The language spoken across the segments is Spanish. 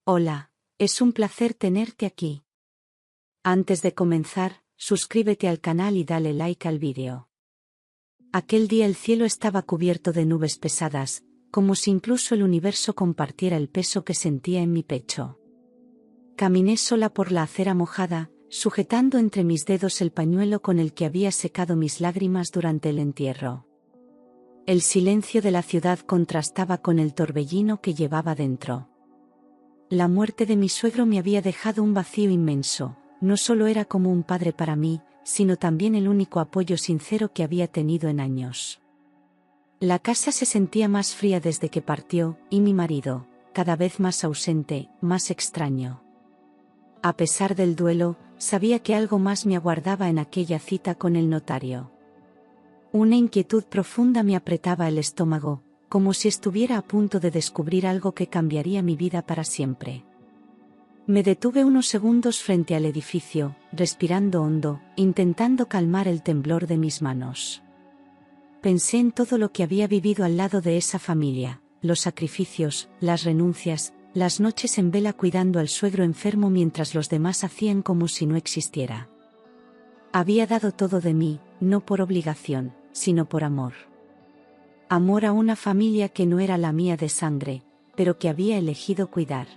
Hola, es un placer tenerte aquí. Antes de comenzar, suscríbete al canal y dale like al vídeo. Aquel día el cielo estaba cubierto de nubes pesadas, como si incluso el universo compartiera el peso que sentía en mi pecho. Caminé sola por la acera mojada, sujetando entre mis dedos el pañuelo con el que había secado mis lágrimas durante el entierro. El silencio de la ciudad contrastaba con el torbellino que llevaba dentro. La muerte de mi suegro me había dejado un vacío inmenso. No solo era como un padre para mí, sino también el único apoyo sincero que había tenido en años. La casa se sentía más fría desde que partió, y mi marido, cada vez más ausente, más extraño. A pesar del duelo, sabía que algo más me aguardaba en aquella cita con el notario. Una inquietud profunda me apretaba el estómago, como si estuviera a punto de descubrir algo que cambiaría mi vida para siempre. Me detuve unos segundos frente al edificio, respirando hondo, intentando calmar el temblor de mis manos. Pensé en todo lo que había vivido al lado de esa familia, los sacrificios, las renuncias, las noches en vela cuidando al suegro enfermo mientras los demás hacían como si no existiera. Había dado todo de mí, no por obligación, sino por amor. Amor a una familia que no era la mía de sangre, pero que había elegido cuidar.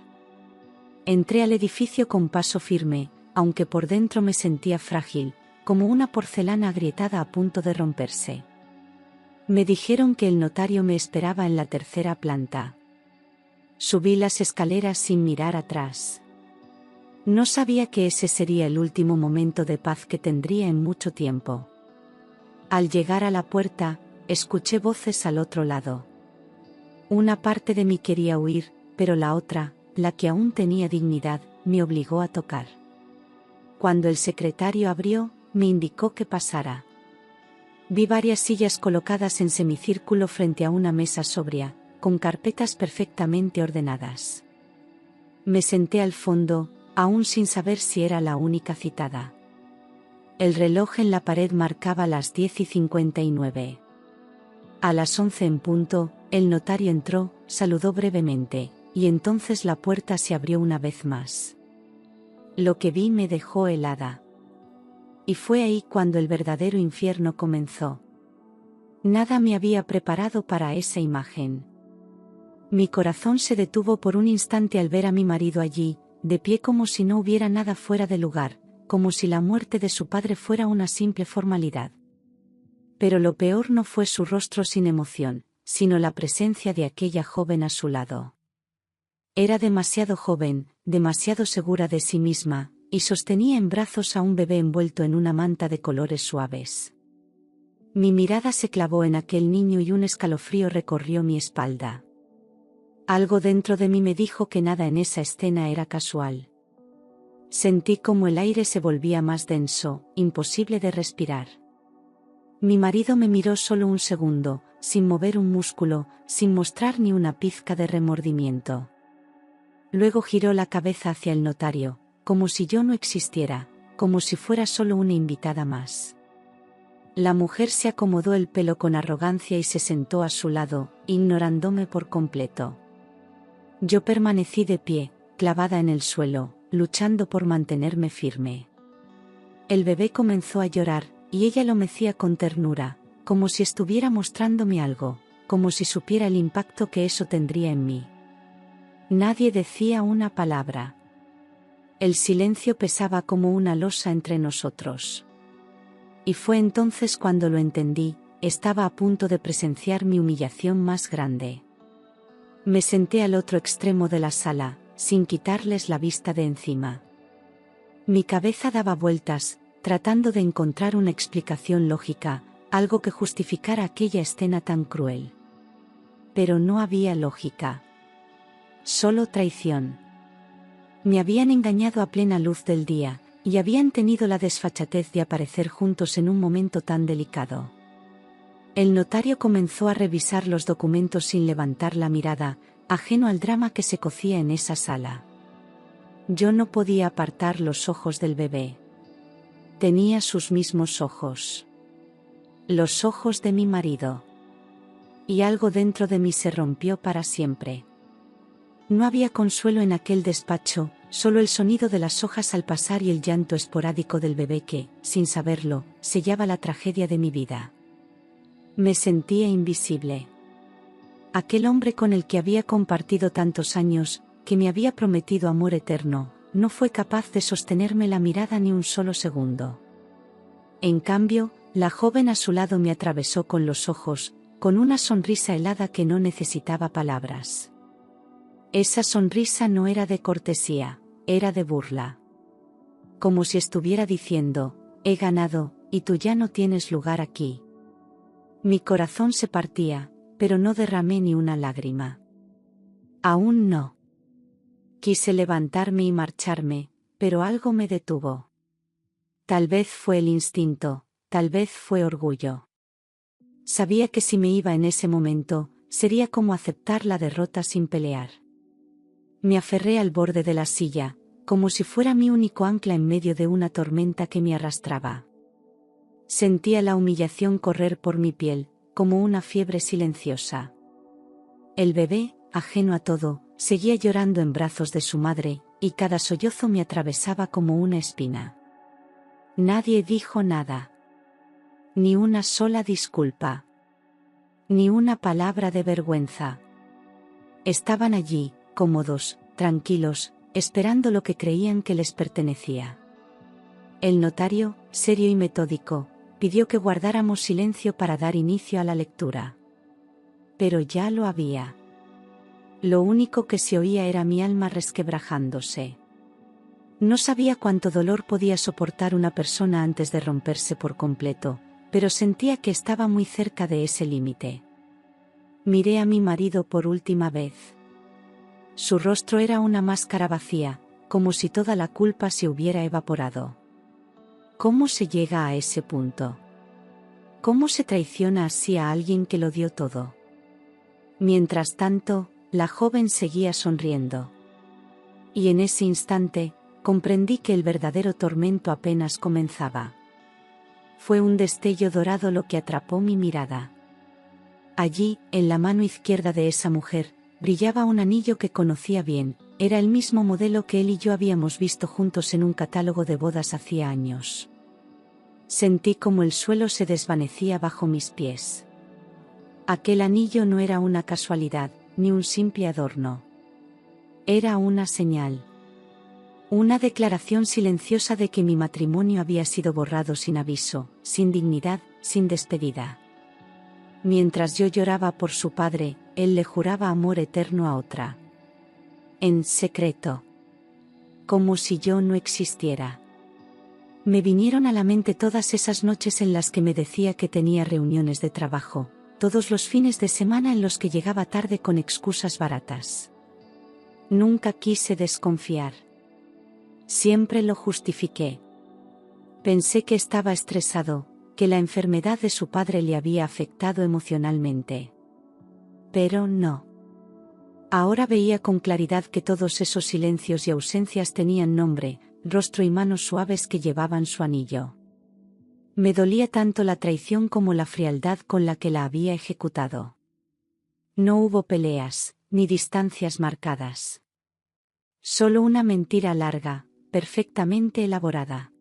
Entré al edificio con paso firme, aunque por dentro me sentía frágil, como una porcelana agrietada a punto de romperse. Me dijeron que el notario me esperaba en la tercera planta. Subí las escaleras sin mirar atrás. No sabía que ese sería el último momento de paz que tendría en mucho tiempo. Al llegar a la puerta, escuché voces al otro lado. Una parte de mí quería huir, pero la otra, la que aún tenía dignidad, me obligó a tocar. Cuando el secretario abrió, me indicó que pasara. Vi varias sillas colocadas en semicírculo frente a una mesa sobria, con carpetas perfectamente ordenadas. Me senté al fondo, aún sin saber si era la única citada. El reloj en la pared marcaba las 10:59. A las 11 en punto, el notario entró, saludó brevemente, y entonces la puerta se abrió una vez más. Lo que vi me dejó helada. Y fue ahí cuando el verdadero infierno comenzó. Nada me había preparado para esa imagen. Mi corazón se detuvo por un instante al ver a mi marido allí, de pie como si no hubiera nada fuera de lugar, como si la muerte de su padre fuera una simple formalidad. Pero lo peor no fue su rostro sin emoción, sino la presencia de aquella joven a su lado. Era demasiado joven, demasiado segura de sí misma, y sostenía en brazos a un bebé envuelto en una manta de colores suaves. Mi mirada se clavó en aquel niño y un escalofrío recorrió mi espalda. Algo dentro de mí me dijo que nada en esa escena era casual. Sentí como el aire se volvía más denso, imposible de respirar. Mi marido me miró solo un segundo, sin mover un músculo, sin mostrar ni una pizca de remordimiento. Luego giró la cabeza hacia el notario, como si yo no existiera, como si fuera solo una invitada más. La mujer se acomodó el pelo con arrogancia y se sentó a su lado, ignorándome por completo. Yo permanecí de pie, clavada en el suelo, luchando por mantenerme firme. El bebé comenzó a llorar, y ella lo mecía con ternura, como si estuviera mostrándome algo, como si supiera el impacto que eso tendría en mí. Nadie decía una palabra. El silencio pesaba como una losa entre nosotros. Y fue entonces cuando lo entendí, estaba a punto de presenciar mi humillación más grande. Me senté al otro extremo de la sala, sin quitarles la vista de encima. Mi cabeza daba vueltas, tratando de encontrar una explicación lógica, algo que justificara aquella escena tan cruel. Pero no había lógica. Solo traición. Me habían engañado a plena luz del día, y habían tenido la desfachatez de aparecer juntos en un momento tan delicado. El notario comenzó a revisar los documentos sin levantar la mirada, ajeno al drama que se cocía en esa sala. Yo no podía apartar los ojos del bebé. Tenía sus mismos ojos. Los ojos de mi marido. Y algo dentro de mí se rompió para siempre. No había consuelo en aquel despacho, solo el sonido de las hojas al pasar y el llanto esporádico del bebé que, sin saberlo, sellaba la tragedia de mi vida. Me sentía invisible. Aquel hombre con el que había compartido tantos años, que me había prometido amor eterno, no fue capaz de sostenerme la mirada ni un solo segundo. En cambio, la joven a su lado me atravesó con los ojos, con una sonrisa helada que no necesitaba palabras. Esa sonrisa no era de cortesía, era de burla. Como si estuviera diciendo, he ganado, y tú ya no tienes lugar aquí. Mi corazón se partía, pero no derramé ni una lágrima. Aún no. Quise levantarme y marcharme, pero algo me detuvo. Tal vez fue el instinto, tal vez fue orgullo. Sabía que si me iba en ese momento, sería como aceptar la derrota sin pelear. Me aferré al borde de la silla, como si fuera mi único ancla en medio de una tormenta que me arrastraba. Sentía la humillación correr por mi piel, como una fiebre silenciosa. El bebé, ajeno a todo, seguía llorando en brazos de su madre, y cada sollozo me atravesaba como una espina. Nadie dijo nada. Ni una sola disculpa. Ni una palabra de vergüenza. Estaban allí, cómodos, tranquilos, esperando lo que creían que les pertenecía. El notario, serio y metódico, pidió que guardáramos silencio para dar inicio a la lectura. Pero ya lo había. Lo único que se oía era mi alma resquebrajándose. No sabía cuánto dolor podía soportar una persona antes de romperse por completo, pero sentía que estaba muy cerca de ese límite. Miré a mi marido por última vez. Su rostro era una máscara vacía, como si toda la culpa se hubiera evaporado. ¿Cómo se llega a ese punto? ¿Cómo se traiciona así a alguien que lo dio todo? Mientras tanto, la joven seguía sonriendo. Y en ese instante, comprendí que el verdadero tormento apenas comenzaba. Fue un destello dorado lo que atrapó mi mirada. Allí, en la mano izquierda de esa mujer, brillaba un anillo que conocía bien, era el mismo modelo que él y yo habíamos visto juntos en un catálogo de bodas hacía años. Sentí como el suelo se desvanecía bajo mis pies. Aquel anillo no era una casualidad, ni un simple adorno. Era una señal. Una declaración silenciosa de que mi matrimonio había sido borrado sin aviso, sin dignidad, sin despedida. Mientras yo lloraba por su padre, él le juraba amor eterno a otra. En secreto. Como si yo no existiera. Me vinieron a la mente todas esas noches en las que me decía que tenía reuniones de trabajo, todos los fines de semana en los que llegaba tarde con excusas baratas. Nunca quise desconfiar. Siempre lo justifiqué. Pensé que estaba estresado, que la enfermedad de su padre le había afectado emocionalmente. Pero no. Ahora veía con claridad que todos esos silencios y ausencias tenían nombre, rostro y manos suaves que llevaban su anillo. Me dolía tanto la traición como la frialdad con la que la había ejecutado. No hubo peleas, ni distancias marcadas. Solo una mentira larga, perfectamente elaborada.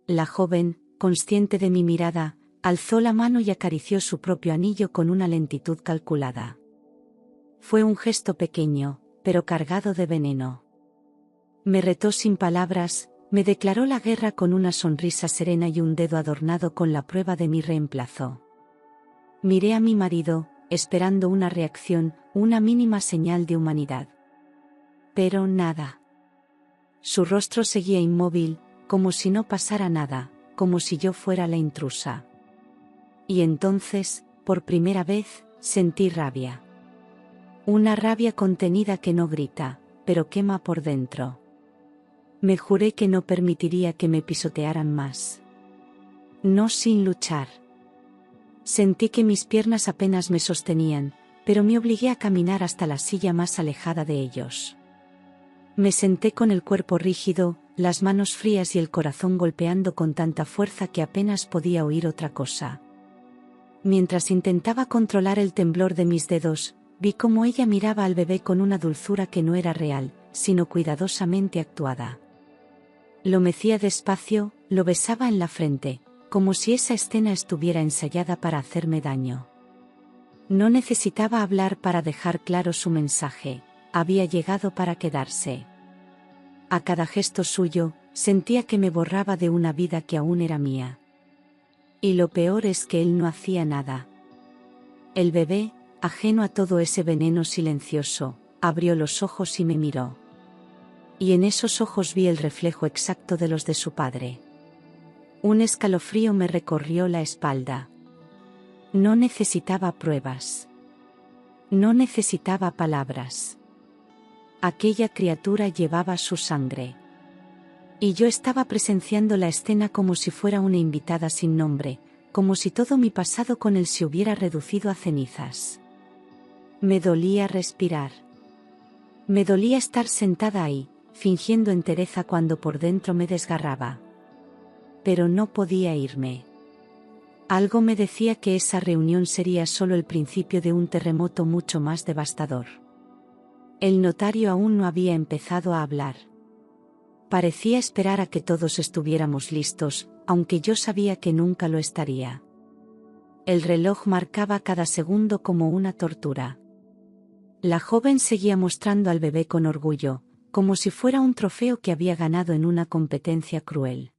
La joven, consciente de mi mirada, alzó la mano y acarició su propio anillo con una lentitud calculada. Fue un gesto pequeño, pero cargado de veneno. Me retó sin palabras, me declaró la guerra con una sonrisa serena y un dedo adornado con la prueba de mi reemplazo. Miré a mi marido, esperando una reacción, una mínima señal de humanidad. Pero nada. Su rostro seguía inmóvil, como si no pasara nada, como si yo fuera la intrusa. Y entonces, por primera vez, sentí rabia. Una rabia contenida que no grita, pero quema por dentro. Me juré que no permitiría que me pisotearan más. No sin luchar. Sentí que mis piernas apenas me sostenían, pero me obligué a caminar hasta la silla más alejada de ellos. Me senté con el cuerpo rígido, las manos frías y el corazón golpeando con tanta fuerza que apenas podía oír otra cosa. Mientras intentaba controlar el temblor de mis dedos, vi cómo ella miraba al bebé con una dulzura que no era real, sino cuidadosamente actuada. Lo mecía despacio, lo besaba en la frente, como si esa escena estuviera ensayada para hacerme daño. No necesitaba hablar para dejar claro su mensaje, había llegado para quedarse. A cada gesto suyo, sentía que me borraba de una vida que aún era mía. Y lo peor es que él no hacía nada. El bebé, ajeno a todo ese veneno silencioso, abrió los ojos y me miró. Y en esos ojos vi el reflejo exacto de los de su padre. Un escalofrío me recorrió la espalda. No necesitaba pruebas. No necesitaba palabras. Aquella criatura llevaba su sangre. Y yo estaba presenciando la escena como si fuera una invitada sin nombre, como si todo mi pasado con él se hubiera reducido a cenizas. Me dolía respirar. Me dolía estar sentada ahí, fingiendo entereza cuando por dentro me desgarraba. Pero no podía irme. Algo me decía que esa reunión sería solo el principio de un terremoto mucho más devastador. El notario aún no había empezado a hablar. Parecía esperar a que todos estuviéramos listos, aunque yo sabía que nunca lo estaría. El reloj marcaba cada segundo como una tortura. La joven seguía mostrando al bebé con orgullo, como si fuera un trofeo que había ganado en una competencia cruel.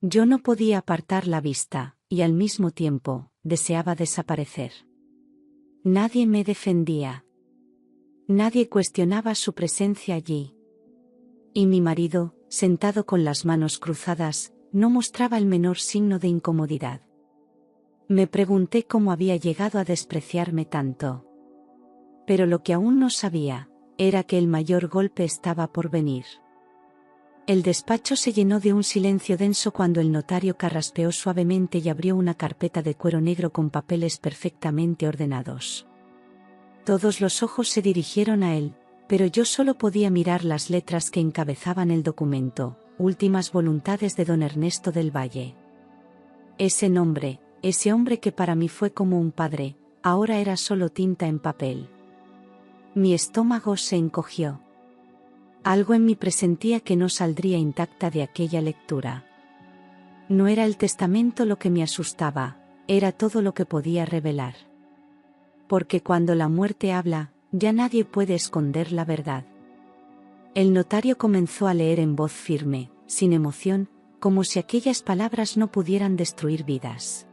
Yo no podía apartar la vista, y al mismo tiempo, deseaba desaparecer. Nadie me defendía. Nadie cuestionaba su presencia allí. Y mi marido, sentado con las manos cruzadas, no mostraba el menor signo de incomodidad. Me pregunté cómo había llegado a despreciarme tanto. Pero lo que aún no sabía, era que el mayor golpe estaba por venir. El despacho se llenó de un silencio denso cuando el notario carraspeó suavemente y abrió una carpeta de cuero negro con papeles perfectamente ordenados. Todos los ojos se dirigieron a él, pero yo solo podía mirar las letras que encabezaban el documento: Últimas voluntades de don Ernesto del Valle. Ese nombre, ese hombre que para mí fue como un padre, ahora era solo tinta en papel. Mi estómago se encogió. Algo en mí presentía que no saldría intacta de aquella lectura. No era el testamento lo que me asustaba, era todo lo que podía revelar. Porque cuando la muerte habla, ya nadie puede esconder la verdad. El notario comenzó a leer en voz firme, sin emoción, como si aquellas palabras no pudieran destruir vidas.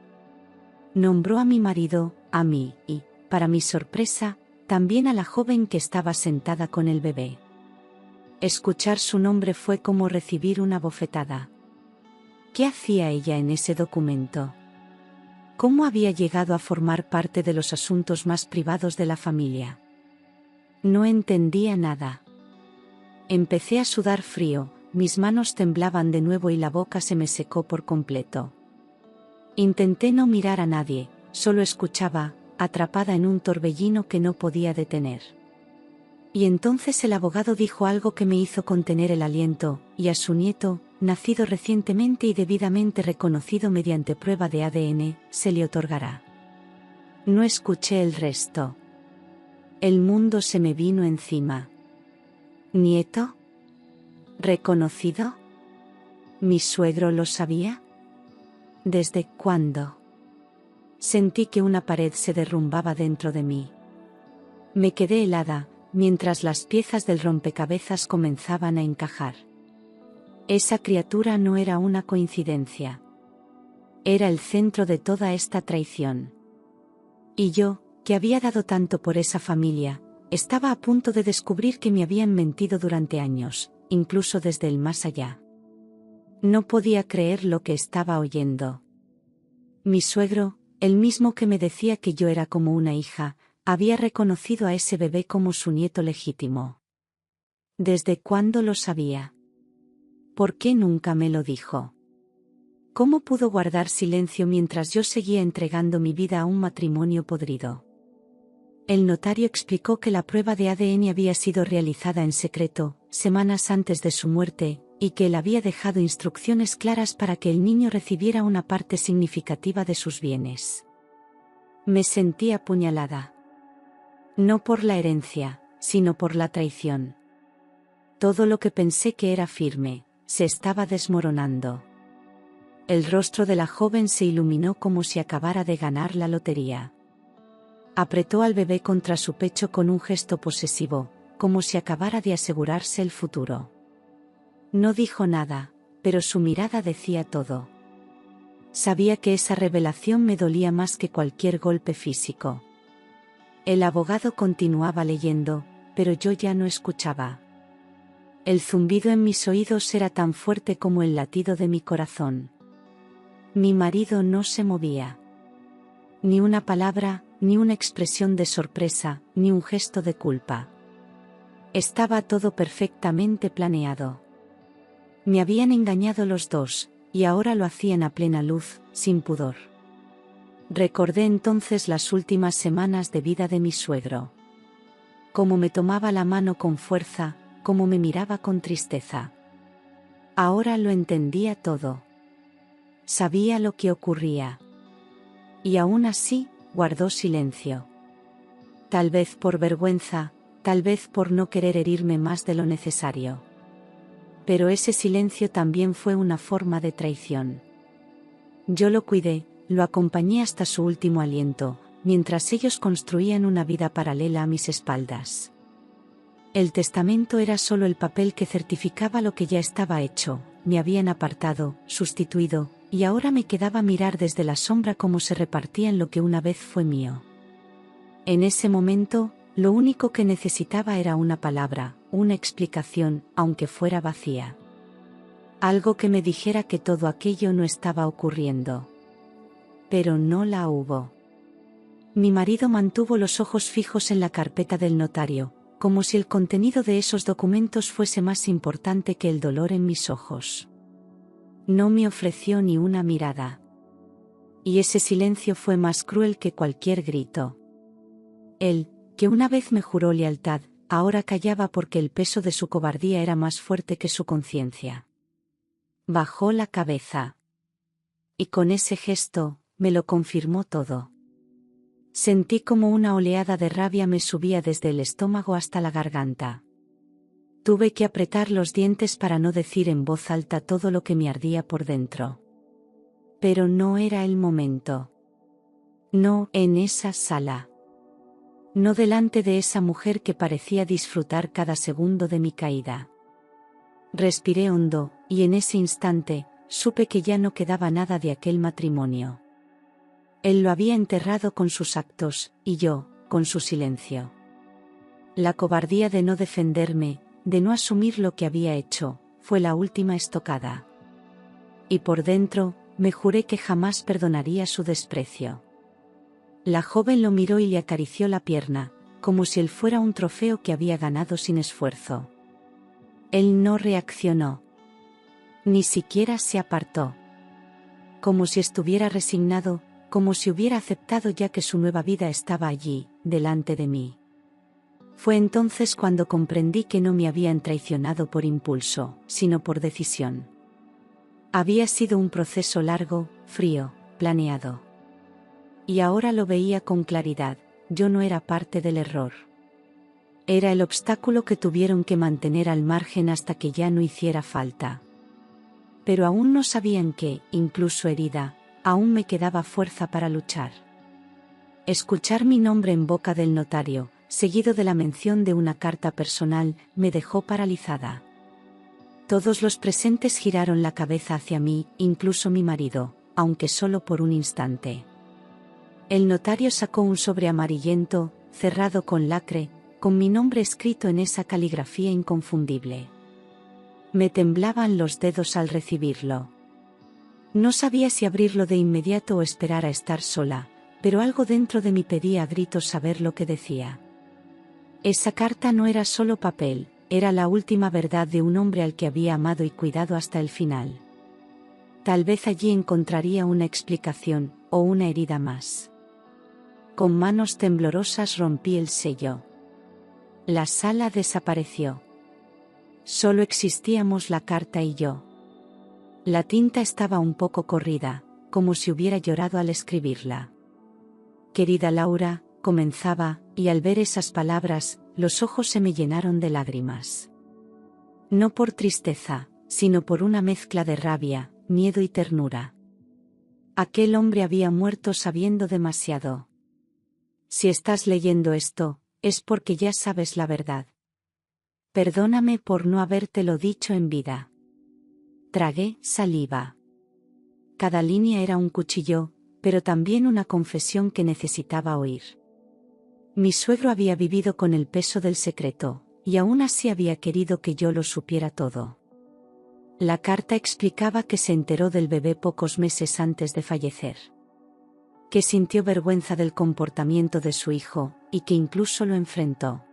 Nombró a mi marido, a mí, y, para mi sorpresa, también a la joven que estaba sentada con el bebé. Escuchar su nombre fue como recibir una bofetada. ¿Qué hacía ella en ese documento? ¿Cómo había llegado a formar parte de los asuntos más privados de la familia? No entendía nada. Empecé a sudar frío, mis manos temblaban de nuevo y la boca se me secó por completo. Intenté no mirar a nadie, solo escuchaba, atrapada en un torbellino que no podía detener. Y entonces el abogado dijo algo que me hizo contener el aliento: y a su nieto, nacido recientemente y debidamente reconocido mediante prueba de ADN, se le otorgará. No escuché el resto. El mundo se me vino encima. ¿Nieto? ¿Reconocido? ¿Mi suegro lo sabía? ¿Desde cuándo? Sentí que una pared se derrumbaba dentro de mí. Me quedé helada, mientras las piezas del rompecabezas comenzaban a encajar. Esa criatura no era una coincidencia. Era el centro de toda esta traición. Y yo, que había dado tanto por esa familia, estaba a punto de descubrir que me habían mentido durante años, incluso desde el más allá. No podía creer lo que estaba oyendo. Mi suegro, el mismo que me decía que yo era como una hija, había reconocido a ese bebé como su nieto legítimo. ¿Desde cuándo lo sabía? ¿Por qué nunca me lo dijo? ¿Cómo pudo guardar silencio mientras yo seguía entregando mi vida a un matrimonio podrido? El notario explicó que la prueba de ADN había sido realizada en secreto, semanas antes de su muerte, y que él había dejado instrucciones claras para que el niño recibiera una parte significativa de sus bienes. Me sentí apuñalada. No por la herencia, sino por la traición. Todo lo que pensé que era firme, se estaba desmoronando. El rostro de la joven se iluminó como si acabara de ganar la lotería. Apretó al bebé contra su pecho con un gesto posesivo, como si acabara de asegurarse el futuro. No dijo nada, pero su mirada decía todo. Sabía que esa revelación me dolía más que cualquier golpe físico. El abogado continuaba leyendo, pero yo ya no escuchaba. El zumbido en mis oídos era tan fuerte como el latido de mi corazón. Mi marido no se movía. Ni una palabra, ni una expresión de sorpresa, ni un gesto de culpa. Estaba todo perfectamente planeado. Me habían engañado los dos, y ahora lo hacían a plena luz, sin pudor. Recordé entonces las últimas semanas de vida de mi suegro. Cómo me tomaba la mano con fuerza, cómo me miraba con tristeza. Ahora lo entendía todo. Sabía lo que ocurría. Y aún así, guardó silencio. Tal vez por vergüenza, tal vez por no querer herirme más de lo necesario. Pero ese silencio también fue una forma de traición. Yo lo cuidé, lo acompañé hasta su último aliento, mientras ellos construían una vida paralela a mis espaldas. El testamento era solo el papel que certificaba lo que ya estaba hecho, me habían apartado, sustituido, y ahora me quedaba mirar desde la sombra cómo se repartían lo que una vez fue mío. En ese momento, lo único que necesitaba era una palabra, una explicación, aunque fuera vacía. Algo que me dijera que todo aquello no estaba ocurriendo. Pero no la hubo. Mi marido mantuvo los ojos fijos en la carpeta del notario, como si el contenido de esos documentos fuese más importante que el dolor en mis ojos. No me ofreció ni una mirada. Y ese silencio fue más cruel que cualquier grito. Él, que una vez me juró lealtad, ahora callaba porque el peso de su cobardía era más fuerte que su conciencia. Bajó la cabeza. Y con ese gesto, me lo confirmó todo. Sentí como una oleada de rabia me subía desde el estómago hasta la garganta. Tuve que apretar los dientes para no decir en voz alta todo lo que me ardía por dentro. Pero no era el momento. No en esa sala. No delante de esa mujer que parecía disfrutar cada segundo de mi caída. Respiré hondo, y en ese instante, supe que ya no quedaba nada de aquel matrimonio. Él lo había enterrado con sus actos, y yo, con su silencio. La cobardía de no defenderme, de no asumir lo que había hecho, fue la última estocada. Y por dentro, me juré que jamás perdonaría su desprecio. La joven lo miró y le acarició la pierna, como si él fuera un trofeo que había ganado sin esfuerzo. Él no reaccionó. Ni siquiera se apartó. Como si estuviera resignado, como si hubiera aceptado ya que su nueva vida estaba allí, delante de mí. Fue entonces cuando comprendí que no me habían traicionado por impulso, sino por decisión. Había sido un proceso largo, frío, planeado. Y ahora lo veía con claridad, yo no era parte del error. Era el obstáculo que tuvieron que mantener al margen hasta que ya no hiciera falta. Pero aún no sabían que, incluso herida, aún me quedaba fuerza para luchar. Escuchar mi nombre en boca del notario, seguido de la mención de una carta personal, me dejó paralizada. Todos los presentes giraron la cabeza hacia mí, incluso mi marido, aunque solo por un instante. El notario sacó un sobre amarillento, cerrado con lacre, con mi nombre escrito en esa caligrafía inconfundible. Me temblaban los dedos al recibirlo. No sabía si abrirlo de inmediato o esperar a estar sola, pero algo dentro de mí pedía a gritos saber lo que decía. Esa carta no era solo papel, era la última verdad de un hombre al que había amado y cuidado hasta el final. Tal vez allí encontraría una explicación, o una herida más. Con manos temblorosas rompí el sello. La sala desapareció. Solo existíamos la carta y yo. La tinta estaba un poco corrida, como si hubiera llorado al escribirla. Querida Laura, comenzaba, y al ver esas palabras, los ojos se me llenaron de lágrimas. No por tristeza, sino por una mezcla de rabia, miedo y ternura. Aquel hombre había muerto sabiendo demasiado. Si estás leyendo esto, es porque ya sabes la verdad. Perdóname por no habértelo dicho en vida. Tragué saliva. Cada línea era un cuchillo, pero también una confesión que necesitaba oír. Mi suegro había vivido con el peso del secreto, y aún así había querido que yo lo supiera todo. La carta explicaba que se enteró del bebé pocos meses antes de fallecer. Que sintió vergüenza del comportamiento de su hijo, y que incluso lo enfrentó.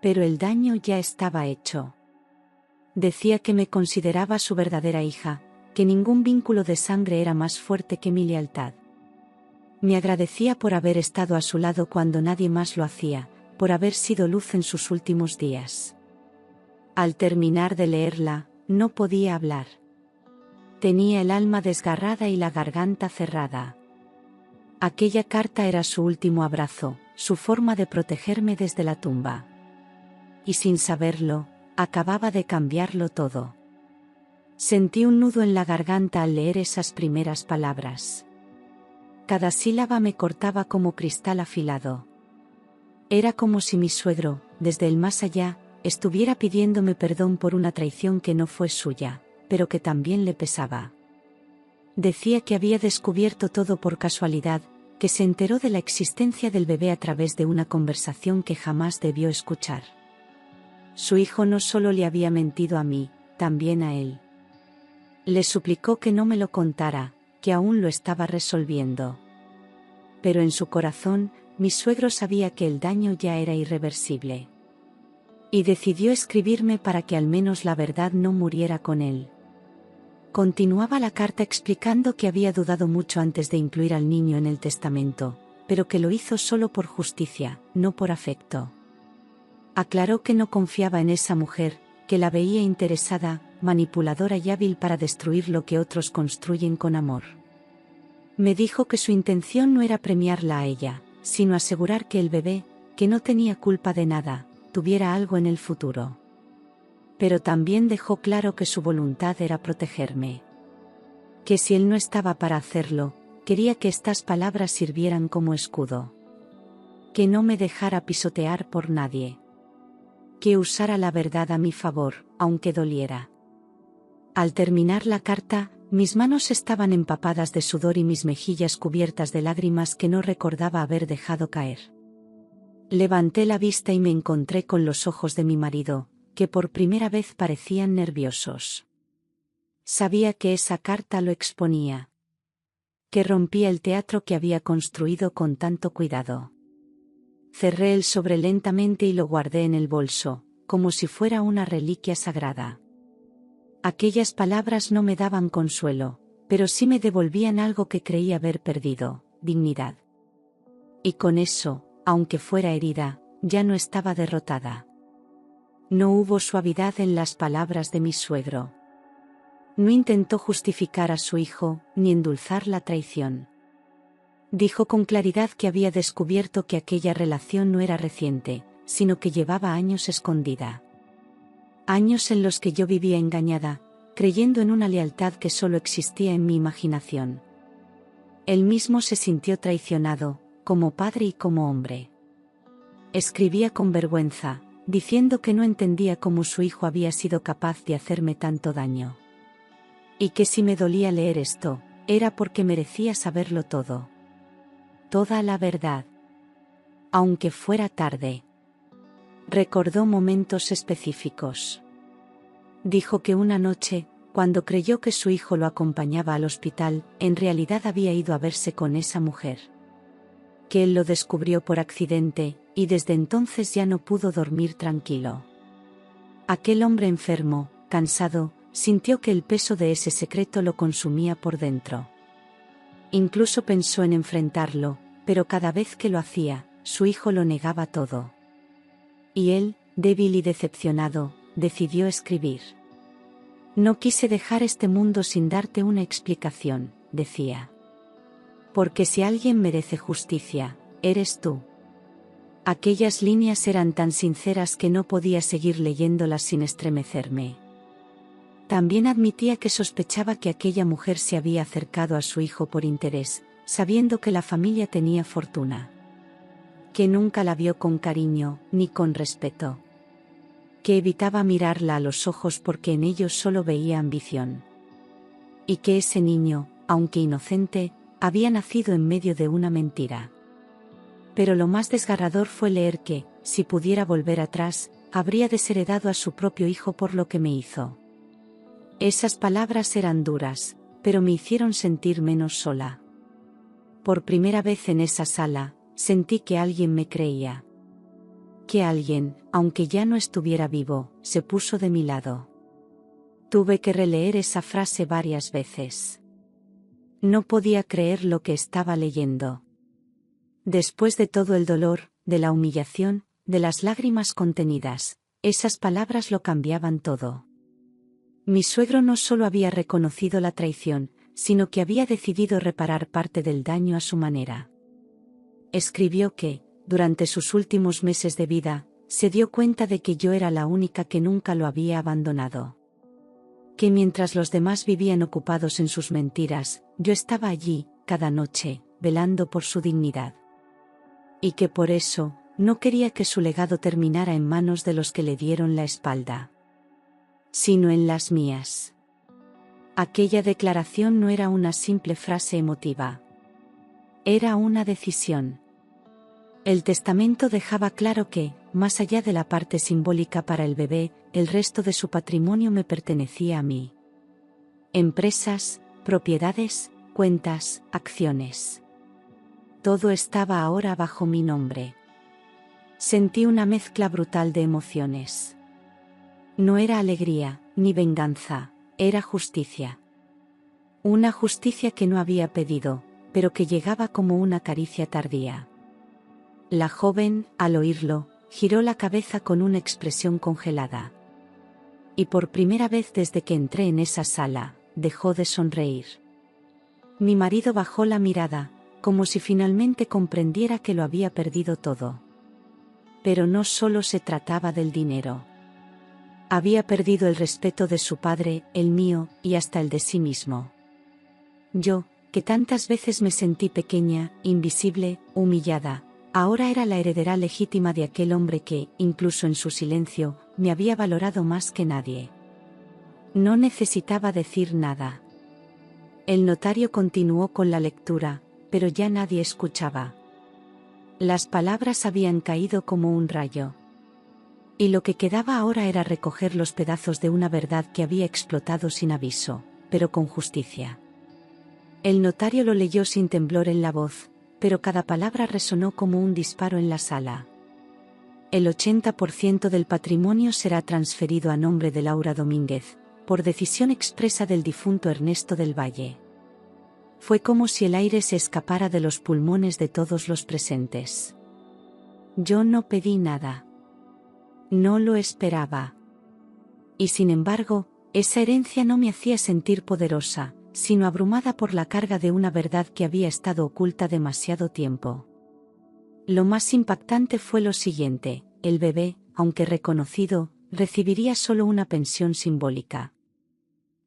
Pero el daño ya estaba hecho. Decía que me consideraba su verdadera hija, que ningún vínculo de sangre era más fuerte que mi lealtad. Me agradecía por haber estado a su lado cuando nadie más lo hacía, por haber sido luz en sus últimos días. Al terminar de leerla, no podía hablar. Tenía el alma desgarrada y la garganta cerrada. Aquella carta era su último abrazo, su forma de protegerme desde la tumba. Y sin saberlo, acababa de cambiarlo todo. Sentí un nudo en la garganta al leer esas primeras palabras. Cada sílaba me cortaba como cristal afilado. Era como si mi suegro, desde el más allá, estuviera pidiéndome perdón por una traición que no fue suya, pero que también le pesaba. Decía que había descubierto todo por casualidad, que se enteró de la existencia del bebé a través de una conversación que jamás debió escuchar. Su hijo no solo le había mentido a mí, también a él. Le suplicó que no me lo contara, que aún lo estaba resolviendo. Pero en su corazón, mi suegro sabía que el daño ya era irreversible. Y decidió escribirme para que al menos la verdad no muriera con él. Continuaba la carta explicando que había dudado mucho antes de incluir al niño en el testamento, pero que lo hizo solo por justicia, no por afecto. Aclaró que no confiaba en esa mujer, que la veía interesada, manipuladora y hábil para destruir lo que otros construyen con amor. Me dijo que su intención no era premiarla a ella, sino asegurar que el bebé, que no tenía culpa de nada, tuviera algo en el futuro. Pero también dejó claro que su voluntad era protegerme. Que si él no estaba para hacerlo, quería que estas palabras sirvieran como escudo. Que no me dejara pisotear por nadie. Que usara la verdad a mi favor, aunque doliera. Al terminar la carta, mis manos estaban empapadas de sudor y mis mejillas cubiertas de lágrimas que no recordaba haber dejado caer. Levanté la vista y me encontré con los ojos de mi marido, que por primera vez parecían nerviosos. Sabía que esa carta lo exponía. Que rompía el teatro que había construido con tanto cuidado. Cerré el sobre lentamente y lo guardé en el bolso, como si fuera una reliquia sagrada. Aquellas palabras no me daban consuelo, pero sí me devolvían algo que creí haber perdido, dignidad. Y con eso, aunque fuera herida, ya no estaba derrotada. No hubo suavidad en las palabras de mi suegro. No intentó justificar a su hijo, ni endulzar la traición. Dijo con claridad que había descubierto que aquella relación no era reciente, sino que llevaba años escondida. Años en los que yo vivía engañada, creyendo en una lealtad que solo existía en mi imaginación. Él mismo se sintió traicionado, como padre y como hombre. Escribía con vergüenza, diciendo que no entendía cómo su hijo había sido capaz de hacerme tanto daño. Y que si me dolía leer esto, era porque merecía saberlo todo. Toda la verdad. Aunque fuera tarde. Recordó momentos específicos. Dijo que una noche, cuando creyó que su hijo lo acompañaba al hospital, en realidad había ido a verse con esa mujer. Que él lo descubrió por accidente, y desde entonces ya no pudo dormir tranquilo. Aquel hombre enfermo, cansado, sintió que el peso de ese secreto lo consumía por dentro. Incluso pensó en enfrentarlo, pero cada vez que lo hacía, su hijo lo negaba todo. Y él, débil y decepcionado, decidió escribir. No quise dejar este mundo sin darte una explicación, decía. Porque si alguien merece justicia, eres tú. Aquellas líneas eran tan sinceras que no podía seguir leyéndolas sin estremecerme. También admitía que sospechaba que aquella mujer se había acercado a su hijo por interés, sabiendo que la familia tenía fortuna. Que nunca la vio con cariño, ni con respeto. Que evitaba mirarla a los ojos porque en ellos solo veía ambición. Y que ese niño, aunque inocente, había nacido en medio de una mentira. Pero lo más desgarrador fue leer que, si pudiera volver atrás, habría desheredado a su propio hijo por lo que me hizo. Esas palabras eran duras, pero me hicieron sentir menos sola. Por primera vez en esa sala, sentí que alguien me creía. Que alguien, aunque ya no estuviera vivo, se puso de mi lado. Tuve que releer esa frase varias veces. No podía creer lo que estaba leyendo. Después de todo el dolor, de la humillación, de las lágrimas contenidas, esas palabras lo cambiaban todo. Mi suegro no solo había reconocido la traición, sino que había decidido reparar parte del daño a su manera. Escribió que, durante sus últimos meses de vida, se dio cuenta de que yo era la única que nunca lo había abandonado. Que mientras los demás vivían ocupados en sus mentiras, yo estaba allí, cada noche, velando por su dignidad. Y que por eso, no quería que su legado terminara en manos de los que le dieron la espalda. Sino en las mías. Aquella declaración no era una simple frase emotiva. Era una decisión. El testamento dejaba claro que, más allá de la parte simbólica para el bebé, el resto de su patrimonio me pertenecía a mí. Empresas, propiedades, cuentas, acciones. Todo estaba ahora bajo mi nombre. Sentí una mezcla brutal de emociones. No era alegría, ni venganza, era justicia. Una justicia que no había pedido, pero que llegaba como una caricia tardía. La joven, al oírlo, giró la cabeza con una expresión congelada. Y por primera vez desde que entré en esa sala, dejó de sonreír. Mi marido bajó la mirada, como si finalmente comprendiera que lo había perdido todo. Pero no solo se trataba del dinero. Había perdido el respeto de su padre, el mío, y hasta el de sí mismo. Yo, que tantas veces me sentí pequeña, invisible, humillada, ahora era la heredera legítima de aquel hombre que, incluso en su silencio, me había valorado más que nadie. No necesitaba decir nada. El notario continuó con la lectura, pero ya nadie escuchaba. Las palabras habían caído como un rayo. Y lo que quedaba ahora era recoger los pedazos de una verdad que había explotado sin aviso, pero con justicia. El notario lo leyó sin temblor en la voz, pero cada palabra resonó como un disparo en la sala. El 80% del patrimonio será transferido a nombre de Laura Domínguez, por decisión expresa del difunto Ernesto del Valle. Fue como si el aire se escapara de los pulmones de todos los presentes. Yo no pedí nada. No lo esperaba. Y sin embargo, esa herencia no me hacía sentir poderosa, sino abrumada por la carga de una verdad que había estado oculta demasiado tiempo. Lo más impactante fue lo siguiente: el bebé, aunque reconocido, recibiría solo una pensión simbólica.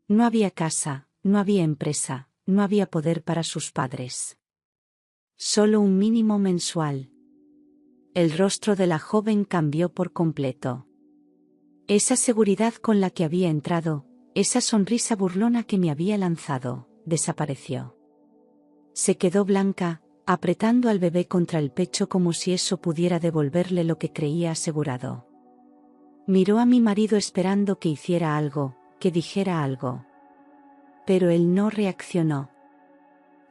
No había casa, no había empresa, no había poder para sus padres. Solo un mínimo mensual. El rostro de la joven cambió por completo. Esa seguridad con la que había entrado, esa sonrisa burlona que me había lanzado, desapareció. Se quedó blanca, apretando al bebé contra el pecho como si eso pudiera devolverle lo que creía asegurado. Miró a mi marido esperando que hiciera algo, que dijera algo. Pero él no reaccionó.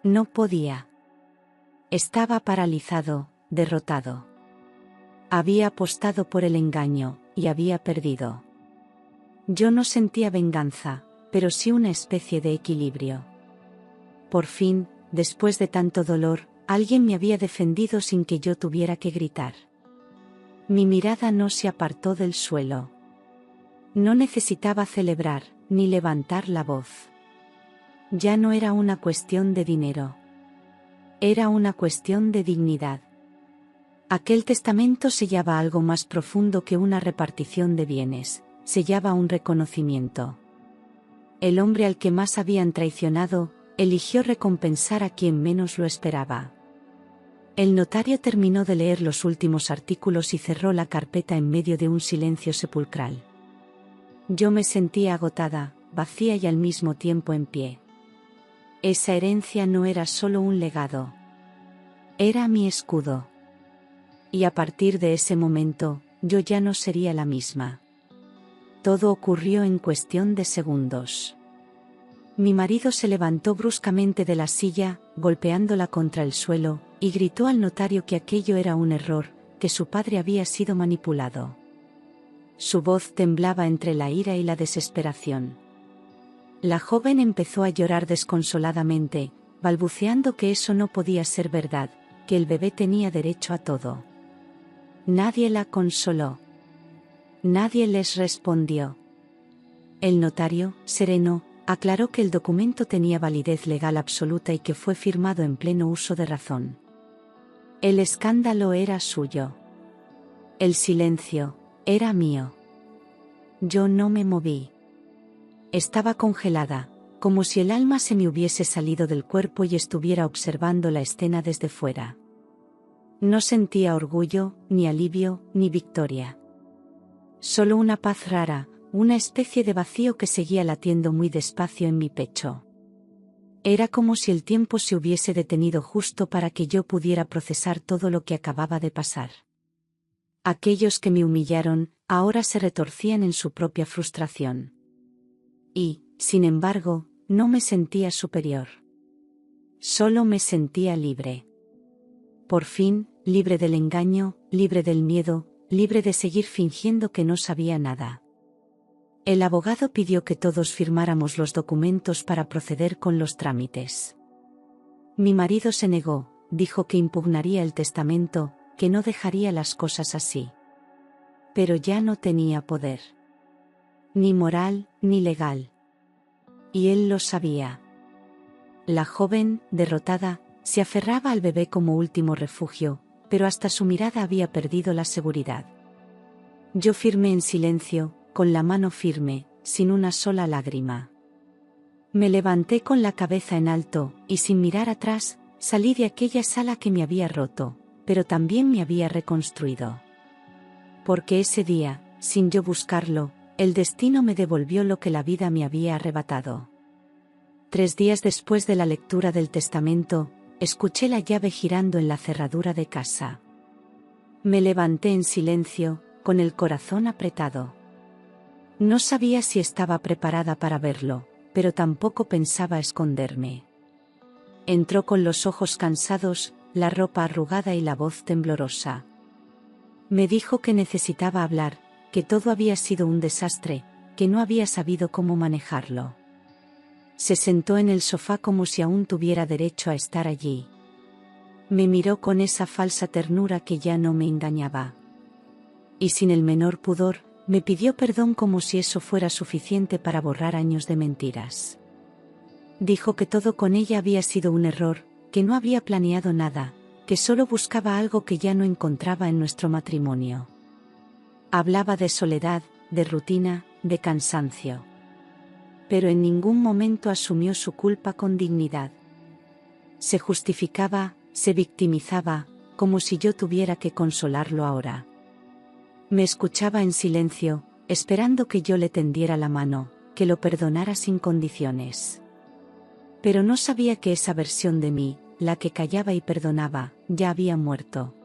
No podía. Estaba paralizado, derrotado. Había apostado por el engaño, y había perdido. Yo no sentía venganza, pero sí una especie de equilibrio. Por fin, después de tanto dolor, alguien me había defendido sin que yo tuviera que gritar. Mi mirada no se apartó del suelo. No necesitaba celebrar, ni levantar la voz. Ya no era una cuestión de dinero. Era una cuestión de dignidad. Aquel testamento sellaba algo más profundo que una repartición de bienes, sellaba un reconocimiento. El hombre al que más habían traicionado, eligió recompensar a quien menos lo esperaba. El notario terminó de leer los últimos artículos y cerró la carpeta en medio de un silencio sepulcral. Yo me sentía agotada, vacía y al mismo tiempo en pie. Esa herencia no era solo un legado. Era mi escudo. Y a partir de ese momento, yo ya no sería la misma. Todo ocurrió en cuestión de segundos. Mi marido se levantó bruscamente de la silla, golpeándola contra el suelo, y gritó al notario que aquello era un error, que su padre había sido manipulado. Su voz temblaba entre la ira y la desesperación. La joven empezó a llorar desconsoladamente, balbuceando que eso no podía ser verdad, que el bebé tenía derecho a todo. Nadie la consoló. Nadie les respondió. El notario, sereno, aclaró que el documento tenía validez legal absoluta y que fue firmado en pleno uso de razón. El escándalo era suyo. El silencio era mío. Yo no me moví. Estaba congelada, como si el alma se me hubiese salido del cuerpo y estuviera observando la escena desde fuera. No sentía orgullo, ni alivio, ni victoria. Solo una paz rara, una especie de vacío que seguía latiendo muy despacio en mi pecho. Era como si el tiempo se hubiese detenido justo para que yo pudiera procesar todo lo que acababa de pasar. Aquellos que me humillaron, ahora se retorcían en su propia frustración. Y, sin embargo, no me sentía superior. Solo me sentía libre. Por fin, libre del engaño, libre del miedo, libre de seguir fingiendo que no sabía nada. El abogado pidió que todos firmáramos los documentos para proceder con los trámites. Mi marido se negó, dijo que impugnaría el testamento, que no dejaría las cosas así. Pero ya no tenía poder. Ni moral, ni legal. Y él lo sabía. La joven, derrotada, se aferraba al bebé como último refugio, pero hasta su mirada había perdido la seguridad. Yo firmé en silencio, con la mano firme, sin una sola lágrima. Me levanté con la cabeza en alto, y sin mirar atrás, salí de aquella sala que me había roto, pero también me había reconstruido. Porque ese día, sin yo buscarlo, el destino me devolvió lo que la vida me había arrebatado. 3 días después de la lectura del testamento, escuché la llave girando en la cerradura de casa. Me levanté en silencio, con el corazón apretado. No sabía si estaba preparada para verlo, pero tampoco pensaba esconderme. Entró con los ojos cansados, la ropa arrugada y la voz temblorosa. Me dijo que necesitaba hablar, que todo había sido un desastre, que no había sabido cómo manejarlo. Se sentó en el sofá como si aún tuviera derecho a estar allí. Me miró con esa falsa ternura que ya no me engañaba. Y sin el menor pudor, me pidió perdón como si eso fuera suficiente para borrar años de mentiras. Dijo que todo con ella había sido un error, que no había planeado nada, que solo buscaba algo que ya no encontraba en nuestro matrimonio. Hablaba de soledad, de rutina, de cansancio. Pero en ningún momento asumió su culpa con dignidad. Se justificaba, se victimizaba, como si yo tuviera que consolarlo ahora. Me escuchaba en silencio, esperando que yo le tendiera la mano, que lo perdonara sin condiciones. Pero no sabía que esa versión de mí, la que callaba y perdonaba, ya había muerto.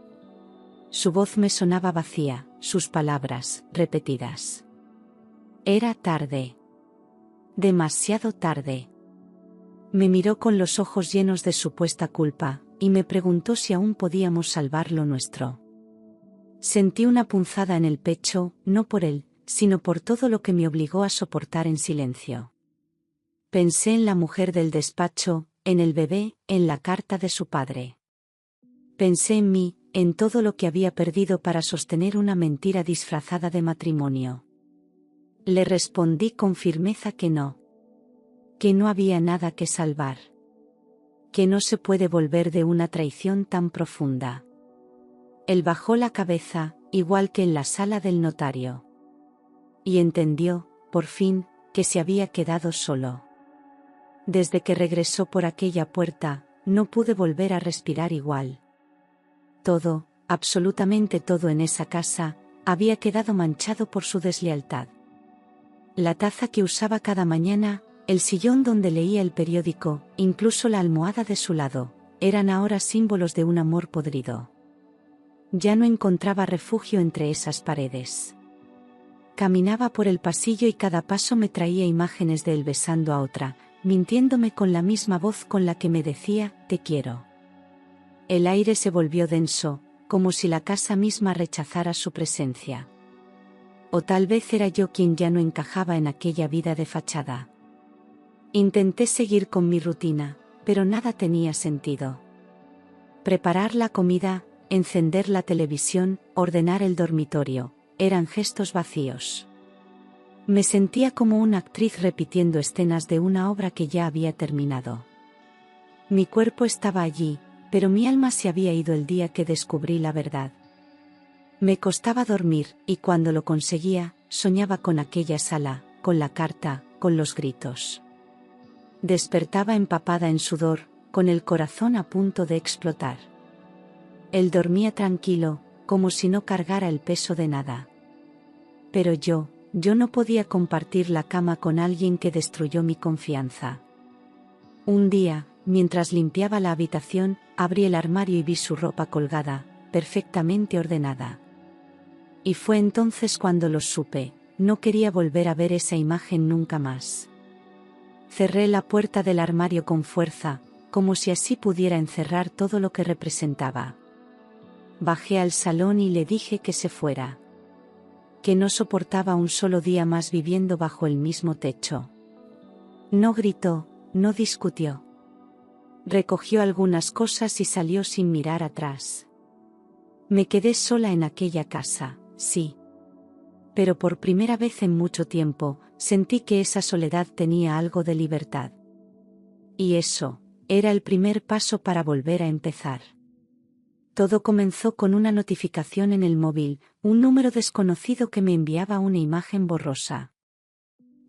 Su voz me sonaba vacía, sus palabras, repetidas. Era tarde. Demasiado tarde. Me miró con los ojos llenos de supuesta culpa, y me preguntó si aún podíamos salvar lo nuestro. Sentí una punzada en el pecho, no por él, sino por todo lo que me obligó a soportar en silencio. Pensé en la mujer del despacho, en el bebé, en la carta de su padre. Pensé en mí, en todo lo que había perdido para sostener una mentira disfrazada de matrimonio. Le respondí con firmeza que no. Que no había nada que salvar. Que no se puede volver de una traición tan profunda. Él bajó la cabeza, igual que en la sala del notario. Y entendió, por fin, que se había quedado solo. Desde que regresó por aquella puerta, no pude volver a respirar igual. Todo, absolutamente todo en esa casa, había quedado manchado por su deslealtad. La taza que usaba cada mañana, el sillón donde leía el periódico, incluso la almohada de su lado, eran ahora símbolos de un amor podrido. Ya no encontraba refugio entre esas paredes. Caminaba por el pasillo y cada paso me traía imágenes de él besando a otra, mintiéndome con la misma voz con la que me decía, te quiero. El aire se volvió denso, como si la casa misma rechazara su presencia. O tal vez era yo quien ya no encajaba en aquella vida de fachada. Intenté seguir con mi rutina, pero nada tenía sentido. Preparar la comida, encender la televisión, ordenar el dormitorio, eran gestos vacíos. Me sentía como una actriz repitiendo escenas de una obra que ya había terminado. Mi cuerpo estaba allí, pero mi alma se había ido el día que descubrí la verdad. Me costaba dormir, y cuando lo conseguía, soñaba con aquella sala, con la carta, con los gritos. Despertaba empapada en sudor, con el corazón a punto de explotar. Él dormía tranquilo, como si no cargara el peso de nada. Pero yo no podía compartir la cama con alguien que destruyó mi confianza. Un día, mientras limpiaba la habitación, abrí el armario y vi su ropa colgada, perfectamente ordenada. Y fue entonces cuando lo supe, no quería volver a ver esa imagen nunca más. Cerré la puerta del armario con fuerza, como si así pudiera encerrar todo lo que representaba. Bajé al salón y le dije que se fuera. Que no soportaba un solo día más viviendo bajo el mismo techo. No gritó, no discutió. Recogió algunas cosas y salió sin mirar atrás. Me quedé sola en aquella casa, sí. Pero por primera vez en mucho tiempo, sentí que esa soledad tenía algo de libertad. Y eso, era el primer paso para volver a empezar. Todo comenzó con una notificación en el móvil, un número desconocido que me enviaba una imagen borrosa.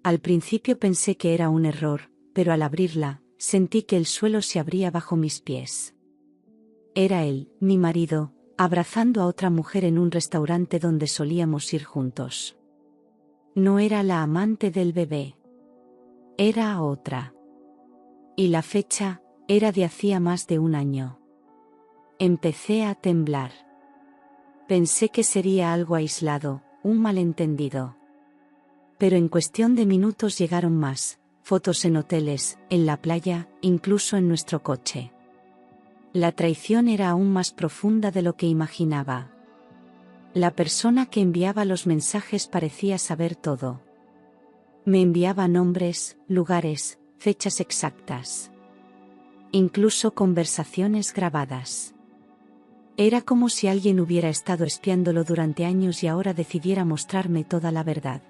Al principio pensé que era un error, pero al abrirla, sentí que el suelo se abría bajo mis pies. Era él, mi marido, abrazando a otra mujer en un restaurante donde solíamos ir juntos. No era la amante del bebé. Era otra. Y la fecha, era de hacía más de un año. Empecé a temblar. Pensé que sería algo aislado, un malentendido. Pero en cuestión de minutos llegaron más, fotos en hoteles, en la playa, incluso en nuestro coche. La traición era aún más profunda de lo que imaginaba. La persona que enviaba los mensajes parecía saber todo. Me enviaba nombres, lugares, fechas exactas. Incluso conversaciones grabadas. Era como si alguien hubiera estado espiándolo durante años y ahora decidiera mostrarme toda la verdad.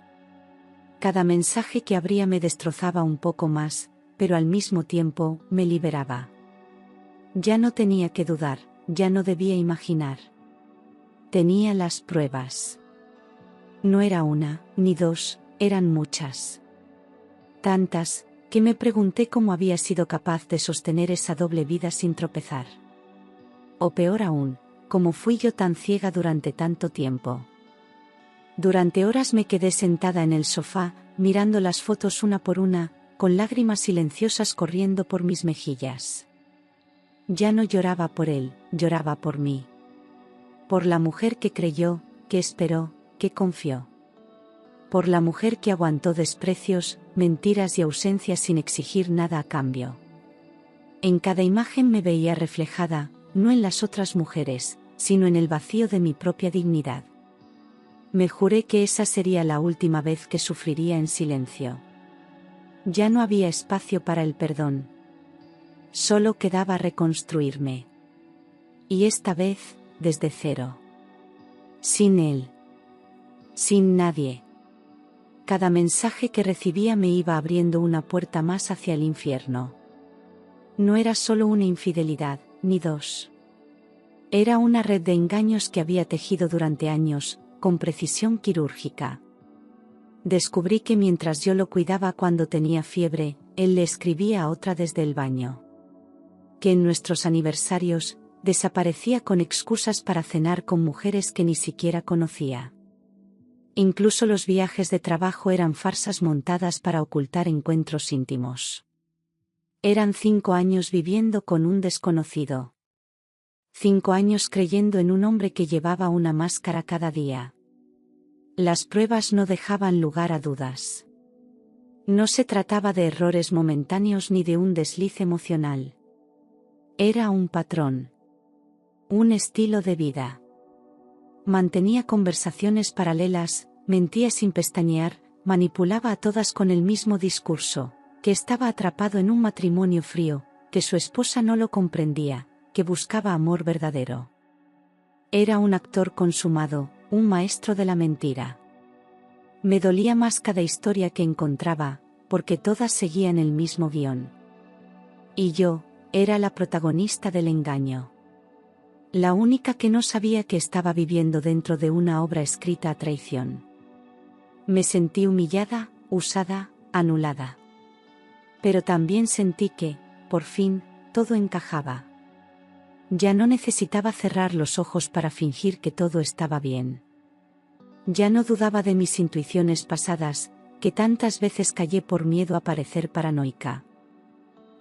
Cada mensaje que abría me destrozaba un poco más, pero al mismo tiempo, me liberaba. Ya no tenía que dudar, ya no debía imaginar. Tenía las pruebas. No era una, ni dos, eran muchas. Tantas, que me pregunté cómo había sido capaz de sostener esa doble vida sin tropezar. O peor aún, cómo fui yo tan ciega durante tanto tiempo. Durante horas me quedé sentada en el sofá, mirando las fotos una por una, con lágrimas silenciosas corriendo por mis mejillas. Ya no lloraba por él, lloraba por mí. Por la mujer que creyó, que esperó, que confió. Por la mujer que aguantó desprecios, mentiras y ausencias sin exigir nada a cambio. En cada imagen me veía reflejada, no en las otras mujeres, sino en el vacío de mi propia dignidad. Me juré que esa sería la última vez que sufriría en silencio. Ya no había espacio para el perdón. Solo quedaba reconstruirme. Y esta vez, desde cero. Sin él. Sin nadie. Cada mensaje que recibía me iba abriendo una puerta más hacia el infierno. No era solo una infidelidad, ni dos. Era una red de engaños que había tejido durante años, con precisión quirúrgica. Descubrí que mientras yo lo cuidaba cuando tenía fiebre, él le escribía a otra desde el baño. Que en nuestros aniversarios, desaparecía con excusas para cenar con mujeres que ni siquiera conocía. Incluso los viajes de trabajo eran farsas montadas para ocultar encuentros íntimos. Eran 5 años viviendo con un desconocido. 5 años creyendo en un hombre que llevaba una máscara cada día. Las pruebas no dejaban lugar a dudas. No se trataba de errores momentáneos ni de un desliz emocional. Era un patrón. Un estilo de vida. Mantenía conversaciones paralelas, mentía sin pestañear, manipulaba a todas con el mismo discurso, que estaba atrapado en un matrimonio frío, que su esposa no lo comprendía, que buscaba amor verdadero. Era un actor consumado, un maestro de la mentira. Me dolía más cada historia que encontraba, porque todas seguían el mismo guión. Y yo, era la protagonista del engaño. La única que no sabía que estaba viviendo dentro de una obra escrita a traición. Me sentí humillada, usada, anulada. Pero también sentí que, por fin, todo encajaba. Ya no necesitaba cerrar los ojos para fingir que todo estaba bien. Ya no dudaba de mis intuiciones pasadas, que tantas veces callé por miedo a parecer paranoica.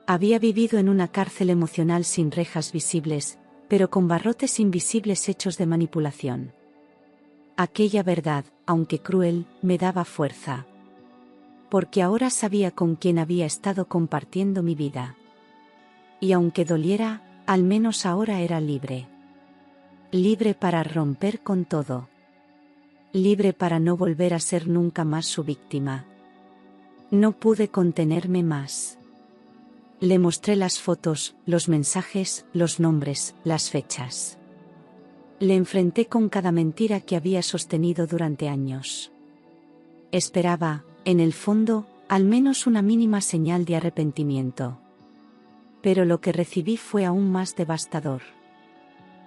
Había vivido en una cárcel emocional sin rejas visibles, pero con barrotes invisibles hechos de manipulación. Aquella verdad, aunque cruel, me daba fuerza. Porque ahora sabía con quién había estado compartiendo mi vida. Y aunque doliera, al menos ahora era libre. Libre para romper con todo. Libre para no volver a ser nunca más su víctima. No pude contenerme más. Le mostré las fotos, los mensajes, los nombres, las fechas. Le enfrenté con cada mentira que había sostenido durante años. Esperaba, en el fondo, al menos una mínima señal de arrepentimiento. Pero lo que recibí fue aún más devastador.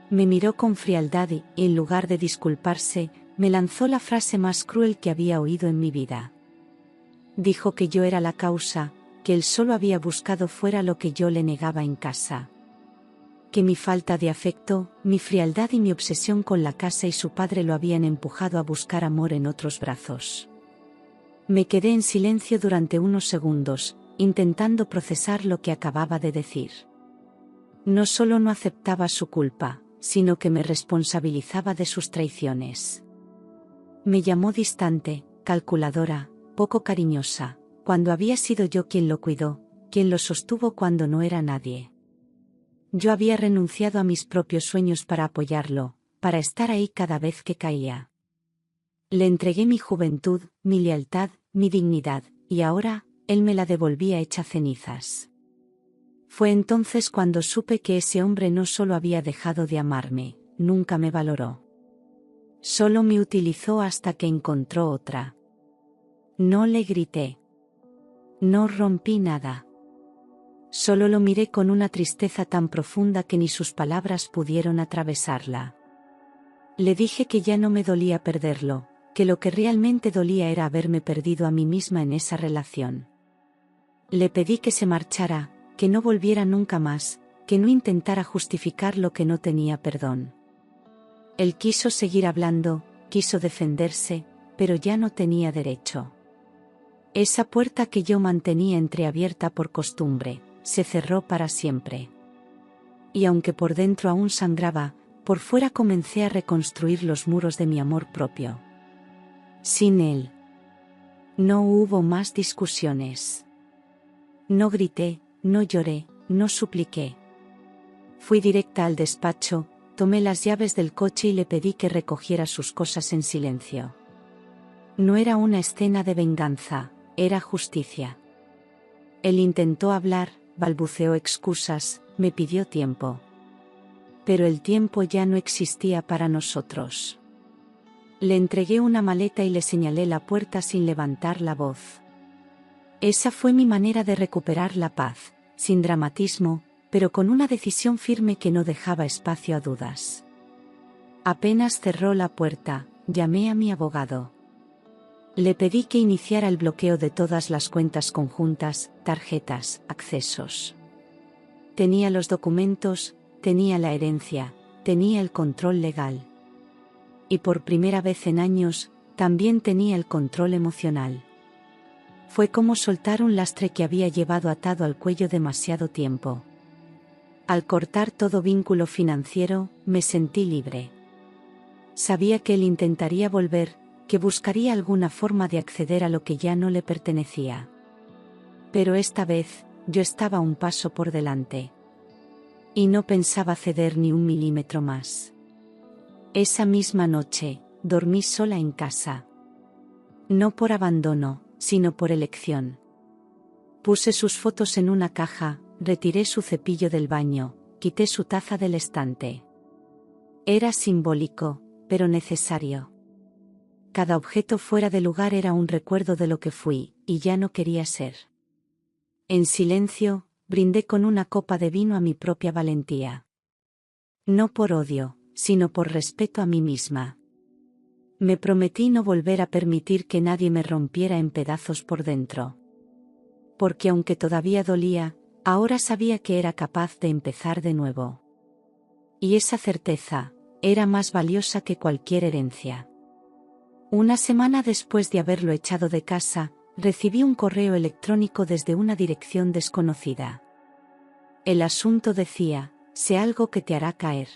Me miró con frialdad y, en lugar de disculparse, me lanzó la frase más cruel que había oído en mi vida. Dijo que yo era la causa, que él solo había buscado fuera lo que yo le negaba en casa. Que mi falta de afecto, mi frialdad y mi obsesión con la casa y su padre lo habían empujado a buscar amor en otros brazos. Me quedé en silencio durante unos segundos, intentando procesar lo que acababa de decir. No solo no aceptaba su culpa, sino que me responsabilizaba de sus traiciones. Me llamó distante, calculadora, poco cariñosa, cuando había sido yo quien lo cuidó, quien lo sostuvo cuando no era nadie. Yo había renunciado a mis propios sueños para apoyarlo, para estar ahí cada vez que caía. Le entregué mi juventud, mi lealtad, mi dignidad, y ahora, él me la devolvía hecha cenizas. Fue entonces cuando supe que ese hombre no solo había dejado de amarme, nunca me valoró. Solo me utilizó hasta que encontró otra. No le grité. No rompí nada. Solo lo miré con una tristeza tan profunda que ni sus palabras pudieron atravesarla. Le dije que ya no me dolía perderlo, que lo que realmente dolía era haberme perdido a mí misma en esa relación. Le pedí que se marchara, que no volviera nunca más, que no intentara justificar lo que no tenía perdón. Él quiso seguir hablando, quiso defenderse, pero ya no tenía derecho. Esa puerta que yo mantenía entreabierta por costumbre, se cerró para siempre. Y aunque por dentro aún sangraba, por fuera comencé a reconstruir los muros de mi amor propio. Sin él. No hubo más discusiones. No grité, no lloré, no supliqué. Fui directa al despacho, tomé las llaves del coche y le pedí que recogiera sus cosas en silencio. No era una escena de venganza, era justicia. Él intentó hablar, balbuceó excusas, me pidió tiempo. Pero el tiempo ya no existía para nosotros. Le entregué una maleta y le señalé la puerta sin levantar la voz. Esa fue mi manera de recuperar la paz, sin dramatismo, pero con una decisión firme que no dejaba espacio a dudas. Apenas cerró la puerta, llamé a mi abogado. Le pedí que iniciara el bloqueo de todas las cuentas conjuntas, tarjetas, accesos. Tenía los documentos, tenía la herencia, tenía el control legal. Y por primera vez en años, también tenía el control emocional. Fue como soltar un lastre que había llevado atado al cuello demasiado tiempo. Al cortar todo vínculo financiero, me sentí libre. Sabía que él intentaría volver, que buscaría alguna forma de acceder a lo que ya no le pertenecía. Pero esta vez, yo estaba un paso por delante. Y no pensaba ceder ni un milímetro más. Esa misma noche, dormí sola en casa. No por abandono, sino por elección. Puse sus fotos en una caja, retiré su cepillo del baño, quité su taza del estante. Era simbólico, pero necesario. Cada objeto fuera de lugar era un recuerdo de lo que fui, y ya no quería ser. En silencio, brindé con una copa de vino a mi propia valentía. No por odio, sino por respeto a mí misma. Me prometí no volver a permitir que nadie me rompiera en pedazos por dentro. Porque aunque todavía dolía, ahora sabía que era capaz de empezar de nuevo. Y esa certeza era más valiosa que cualquier herencia. Una semana después de haberlo echado de casa, recibí un correo electrónico desde una dirección desconocida. El asunto decía: sé algo que te hará caer.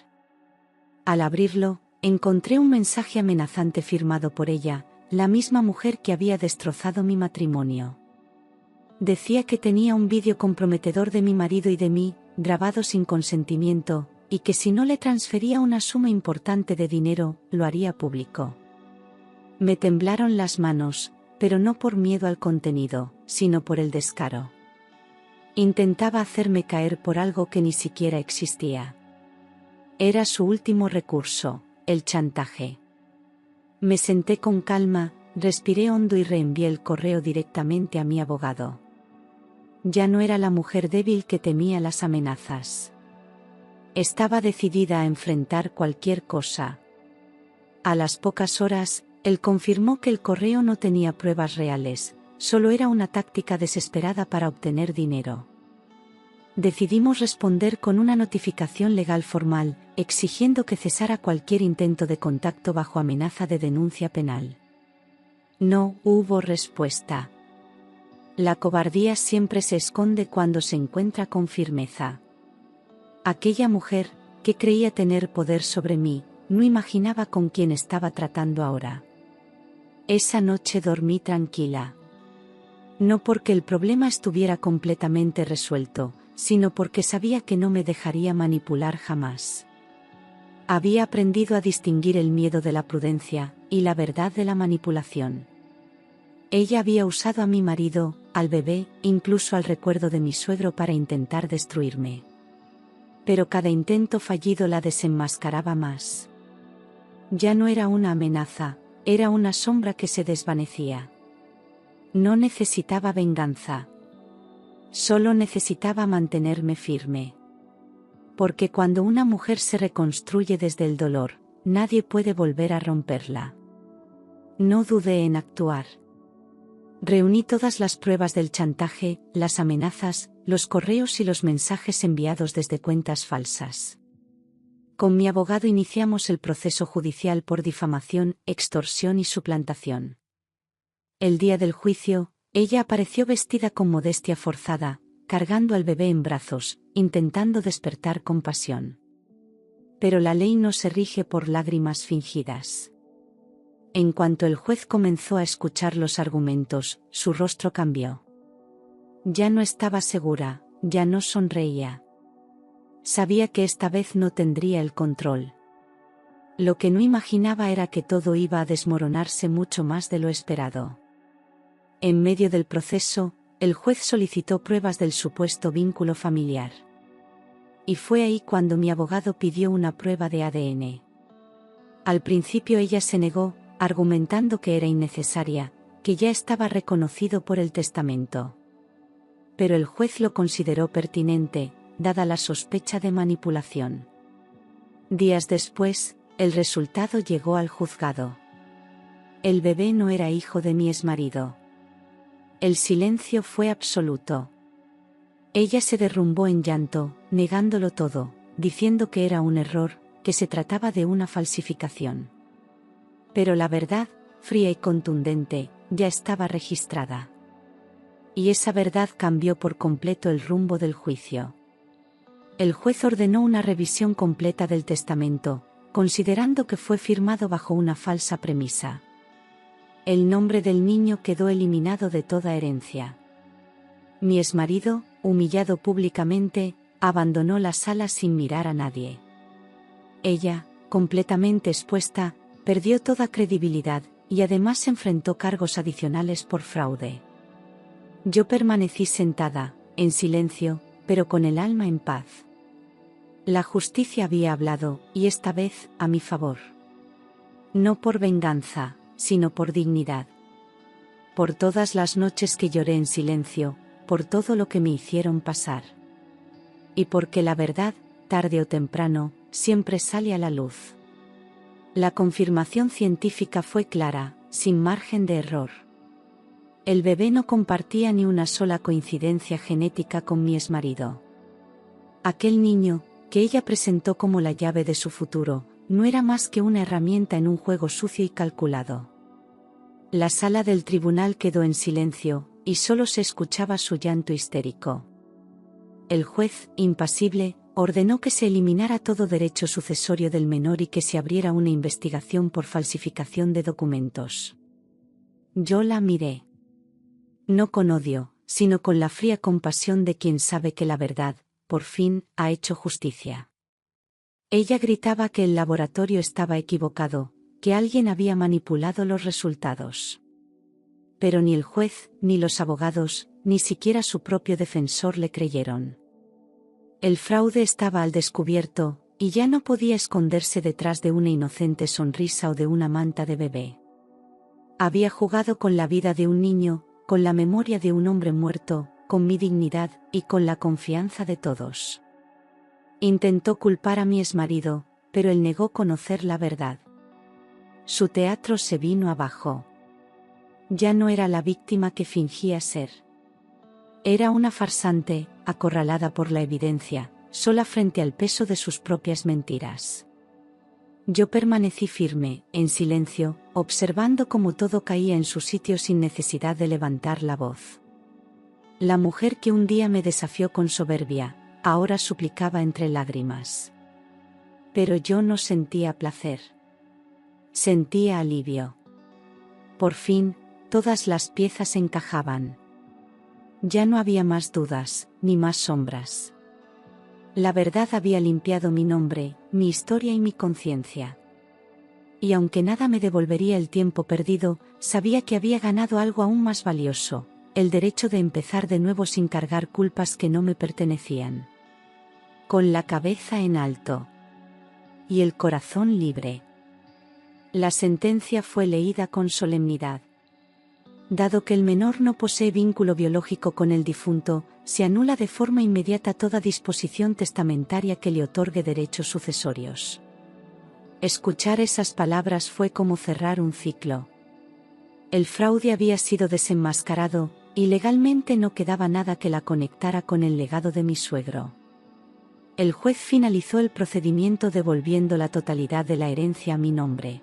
Al abrirlo, encontré un mensaje amenazante firmado por ella, la misma mujer que había destrozado mi matrimonio. Decía que tenía un vídeo comprometedor de mi marido y de mí, grabado sin consentimiento, y que si no le transfería una suma importante de dinero, lo haría público. Me temblaron las manos, pero no por miedo al contenido, sino por el descaro. Intentaba hacerme caer por algo que ni siquiera existía. Era su último recurso, el chantaje. Me senté con calma, respiré hondo y reenvié el correo directamente a mi abogado. Ya no era la mujer débil que temía las amenazas. Estaba decidida a enfrentar cualquier cosa. A las pocas horas, él confirmó que el correo no tenía pruebas reales, solo era una táctica desesperada para obtener dinero. Decidimos responder con una notificación legal formal, exigiendo que cesara cualquier intento de contacto bajo amenaza de denuncia penal. No hubo respuesta. La cobardía siempre se esconde cuando se encuentra con firmeza. Aquella mujer, que creía tener poder sobre mí, no imaginaba con quién estaba tratando ahora. Esa noche dormí tranquila. No porque el problema estuviera completamente resuelto, sino porque sabía que no me dejaría manipular jamás. Había aprendido a distinguir el miedo de la prudencia, y la verdad de la manipulación. Ella había usado a mi marido, al bebé, incluso al recuerdo de mi suegro para intentar destruirme. Pero cada intento fallido la desenmascaraba más. Ya no era una amenaza, era una sombra que se desvanecía. No necesitaba venganza. Solo necesitaba mantenerme firme. Porque cuando una mujer se reconstruye desde el dolor, nadie puede volver a romperla. No dudé en actuar. Reuní todas las pruebas del chantaje, las amenazas, los correos y los mensajes enviados desde cuentas falsas. Con mi abogado iniciamos el proceso judicial por difamación, extorsión y suplantación. El día del juicio, ella apareció vestida con modestia forzada, cargando al bebé en brazos, intentando despertar compasión. Pero la ley no se rige por lágrimas fingidas. En cuanto el juez comenzó a escuchar los argumentos, su rostro cambió. Ya no estaba segura, ya no sonreía. Sabía que esta vez no tendría el control. Lo que no imaginaba era que todo iba a desmoronarse mucho más de lo esperado. En medio del proceso, el juez solicitó pruebas del supuesto vínculo familiar. Y fue ahí cuando mi abogado pidió una prueba de ADN. Al principio ella se negó, argumentando que era innecesaria, que ya estaba reconocido por el testamento. Pero el juez lo consideró pertinente, dada la sospecha de manipulación. Días después, el resultado llegó al juzgado. El bebé no era hijo de mi exmarido. El silencio fue absoluto. Ella se derrumbó en llanto, negándolo todo, diciendo que era un error, que se trataba de una falsificación. Pero la verdad, fría y contundente, ya estaba registrada. Y esa verdad cambió por completo el rumbo del juicio. El juez ordenó una revisión completa del testamento, considerando que fue firmado bajo una falsa premisa. El nombre del niño quedó eliminado de toda herencia. Mi exmarido, humillado públicamente, abandonó la sala sin mirar a nadie. Ella, completamente expuesta, perdió toda credibilidad, y además enfrentó cargos adicionales por fraude. Yo permanecí sentada, en silencio, pero con el alma en paz. La justicia había hablado, y esta vez, a mi favor. No por venganza, sino por dignidad. Por todas las noches que lloré en silencio, por todo lo que me hicieron pasar. Y porque la verdad, tarde o temprano, siempre sale a la luz. La confirmación científica fue clara, sin margen de error. El bebé no compartía ni una sola coincidencia genética con mi exmarido. Aquel niño, que ella presentó como la llave de su futuro, no era más que una herramienta en un juego sucio y calculado. La sala del tribunal quedó en silencio, y solo se escuchaba su llanto histérico. El juez, impasible, ordenó que se eliminara todo derecho sucesorio del menor y que se abriera una investigación por falsificación de documentos. Yo la miré. No con odio, sino con la fría compasión de quien sabe que la verdad, por fin, ha hecho justicia. Ella gritaba que el laboratorio estaba equivocado, que alguien había manipulado los resultados. Pero ni el juez, ni los abogados, ni siquiera su propio defensor le creyeron. El fraude estaba al descubierto, y ya no podía esconderse detrás de una inocente sonrisa o de una manta de bebé. Había jugado con la vida de un niño, con la memoria de un hombre muerto, con mi dignidad, y con la confianza de todos. Intentó culpar a mi exmarido, pero él negó conocer la verdad. Su teatro se vino abajo. Ya no era la víctima que fingía ser. Era una farsante, acorralada por la evidencia, sola frente al peso de sus propias mentiras. Yo permanecí firme, en silencio, observando cómo todo caía en su sitio sin necesidad de levantar la voz. La mujer que un día me desafió con soberbia, ahora suplicaba entre lágrimas. Pero yo no sentía placer. Sentía alivio. Por fin, todas las piezas encajaban. Ya no había más dudas, ni más sombras. La verdad había limpiado mi nombre, mi historia y mi conciencia. Y aunque nada me devolvería el tiempo perdido, sabía que había ganado algo aún más valioso, el derecho de empezar de nuevo sin cargar culpas que no me pertenecían. Con la cabeza en alto. Y el corazón libre. La sentencia fue leída con solemnidad. Dado que el menor no posee vínculo biológico con el difunto, se anula de forma inmediata toda disposición testamentaria que le otorgue derechos sucesorios. Escuchar esas palabras fue como cerrar un ciclo. El fraude había sido desenmascarado, y legalmente no quedaba nada que la conectara con el legado de mi suegro. El juez finalizó el procedimiento devolviendo la totalidad de la herencia a mi nombre.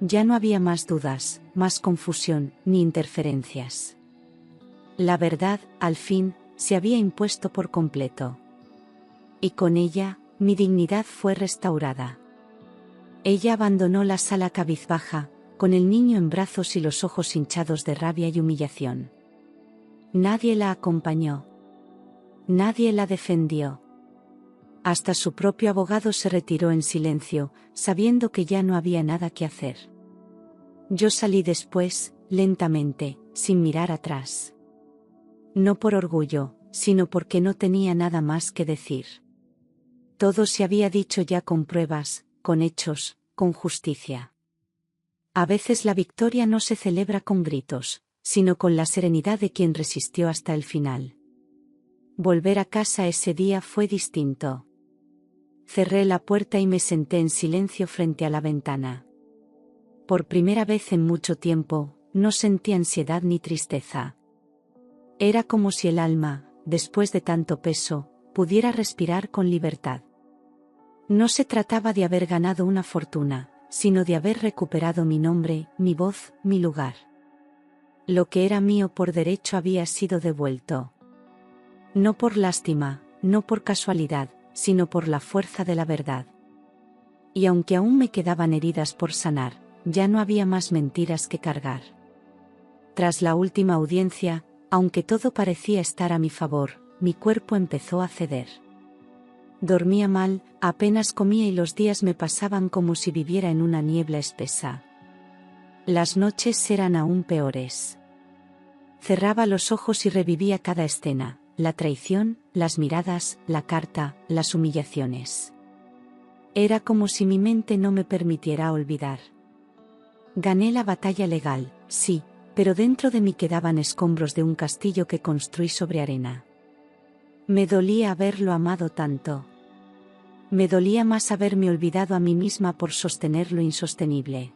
Ya no había más dudas, más confusión, ni interferencias. La verdad, al fin, se había impuesto por completo. Y con ella, mi dignidad fue restaurada. Ella abandonó la sala cabizbaja, con el niño en brazos y los ojos hinchados de rabia y humillación. Nadie la acompañó. Nadie la defendió. Hasta su propio abogado se retiró en silencio, sabiendo que ya no había nada que hacer. Yo salí después, lentamente, sin mirar atrás. No por orgullo, sino porque no tenía nada más que decir. Todo se había dicho ya con pruebas, con hechos, con justicia. A veces la victoria no se celebra con gritos, sino con la serenidad de quien resistió hasta el final. Volver a casa ese día fue distinto. Cerré la puerta y me senté en silencio frente a la ventana. Por primera vez en mucho tiempo, no sentí ansiedad ni tristeza. Era como si el alma, después de tanto peso, pudiera respirar con libertad. No se trataba de haber ganado una fortuna, sino de haber recuperado mi nombre, mi voz, mi lugar. Lo que era mío por derecho había sido devuelto. No por lástima, no por casualidad, sino por la fuerza de la verdad. Y aunque aún me quedaban heridas por sanar, ya no había más mentiras que cargar. Tras la última audiencia, aunque todo parecía estar a mi favor, mi cuerpo empezó a ceder. Dormía mal, apenas comía y los días me pasaban como si viviera en una niebla espesa. Las noches eran aún peores. Cerraba los ojos y revivía cada escena, la traición, las miradas, la carta, las humillaciones. Era como si mi mente no me permitiera olvidar. Gané la batalla legal, sí, pero dentro de mí quedaban escombros de un castillo que construí sobre arena. Me dolía haberlo amado tanto. Me dolía más haberme olvidado a mí misma por sostener lo insostenible.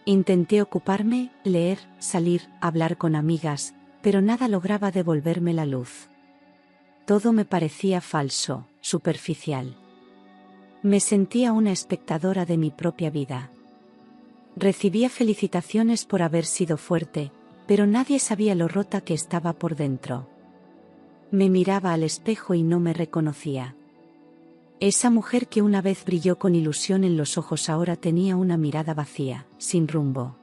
Intenté ocuparme, leer, salir, hablar con amigas, pero nada lograba devolverme la luz. Todo me parecía falso, superficial. Me sentía una espectadora de mi propia vida. Recibía felicitaciones por haber sido fuerte, pero nadie sabía lo rota que estaba por dentro. Me miraba al espejo y no me reconocía. Esa mujer que una vez brilló con ilusión en los ojos ahora tenía una mirada vacía, sin rumbo.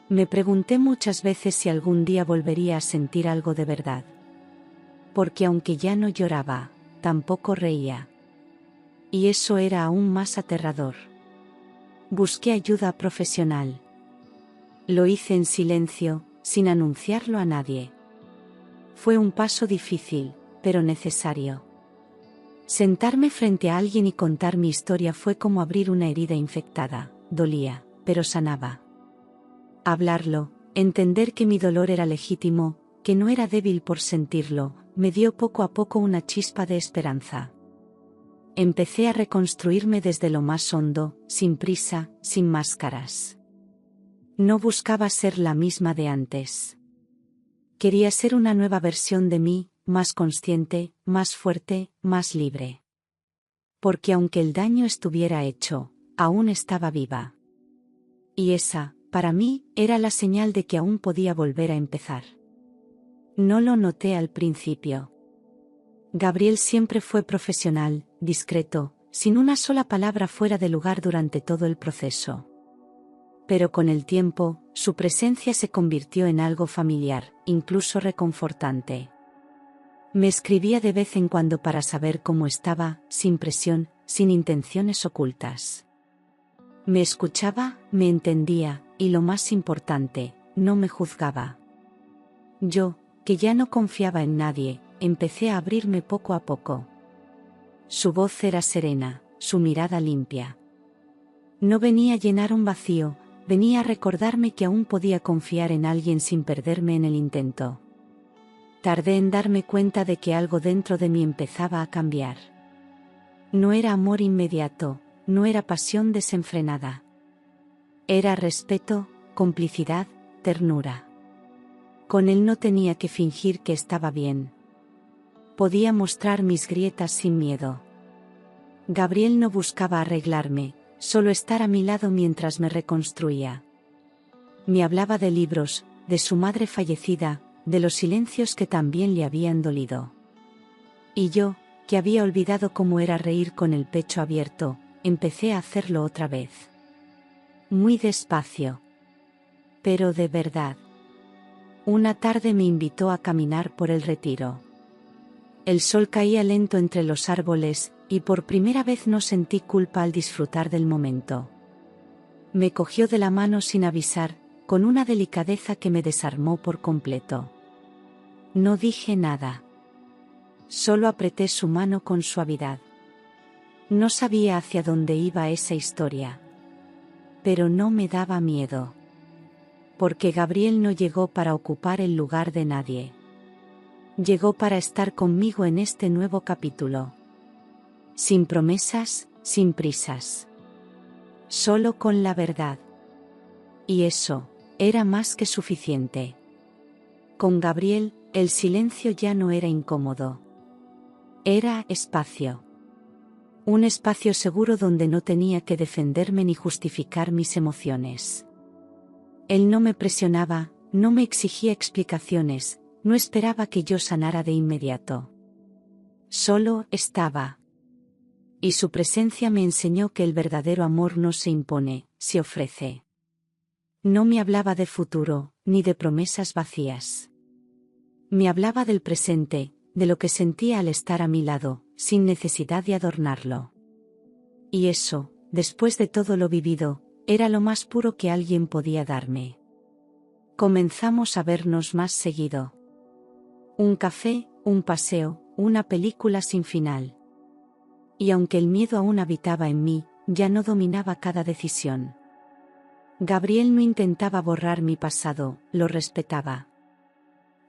Me pregunté muchas veces si algún día volvería a sentir algo de verdad. Porque aunque ya no lloraba, tampoco reía. Y eso era aún más aterrador. Busqué ayuda profesional. Lo hice en silencio, sin anunciarlo a nadie. Fue un paso difícil, pero necesario. Sentarme frente a alguien y contar mi historia fue como abrir una herida infectada, dolía, pero sanaba. Hablarlo, entender que mi dolor era legítimo, que no era débil por sentirlo, me dio poco a poco una chispa de esperanza. Empecé a reconstruirme desde lo más hondo, sin prisa, sin máscaras. No buscaba ser la misma de antes. Quería ser una nueva versión de mí, más consciente, más fuerte, más libre. Porque aunque el daño estuviera hecho, aún estaba viva. Y esa, para mí, era la señal de que aún podía volver a empezar. No lo noté al principio. Gabriel siempre fue profesional, discreto, sin una sola palabra fuera de lugar durante todo el proceso. Pero con el tiempo, su presencia se convirtió en algo familiar, incluso reconfortante. Me escribía de vez en cuando para saber cómo estaba, sin presión, sin intenciones ocultas. Me escuchaba, me entendía, y lo más importante, no me juzgaba. Yo, que ya no confiaba en nadie, empecé a abrirme poco a poco. Su voz era serena, su mirada limpia. No venía a llenar un vacío, venía a recordarme que aún podía confiar en alguien sin perderme en el intento. Tardé en darme cuenta de que algo dentro de mí empezaba a cambiar. No era amor inmediato, no era pasión desenfrenada. Era respeto, complicidad, ternura. Con él no tenía que fingir que estaba bien. Podía mostrar mis grietas sin miedo. Gabriel no buscaba arreglarme, solo estar a mi lado mientras me reconstruía. Me hablaba de libros, de su madre fallecida, de los silencios que también le habían dolido. Y yo, que había olvidado cómo era reír con el pecho abierto, empecé a hacerlo otra vez. Muy despacio. Pero de verdad. Una tarde me invitó a caminar por el retiro. El sol caía lento entre los árboles, y por primera vez no sentí culpa al disfrutar del momento. Me cogió de la mano sin avisar, con una delicadeza que me desarmó por completo. No dije nada. Solo apreté su mano con suavidad. No sabía hacia dónde iba esa historia. Pero no me daba miedo. Porque Gabriel no llegó para ocupar el lugar de nadie. llegó para estar conmigo en este nuevo capítulo. Sin promesas, sin prisas. Solo con la verdad. Y eso, era más que suficiente. Con Gabriel, el silencio ya no era incómodo. Era espacio. Un espacio seguro donde no tenía que defenderme ni justificar mis emociones. Él no me presionaba, no me exigía explicaciones, no esperaba que yo sanara de inmediato. Solo estaba. Y su presencia me enseñó que el verdadero amor no se impone, se ofrece. No me hablaba de futuro, ni de promesas vacías. Me hablaba del presente, de lo que sentía al estar a mi lado, sin necesidad de adornarlo. Y eso, después de todo lo vivido, era lo más puro que alguien podía darme. Comenzamos a vernos más seguido. Un café, un paseo, una película sin final. Y aunque el miedo aún habitaba en mí, ya no dominaba cada decisión. Gabriel no intentaba borrar mi pasado, lo respetaba.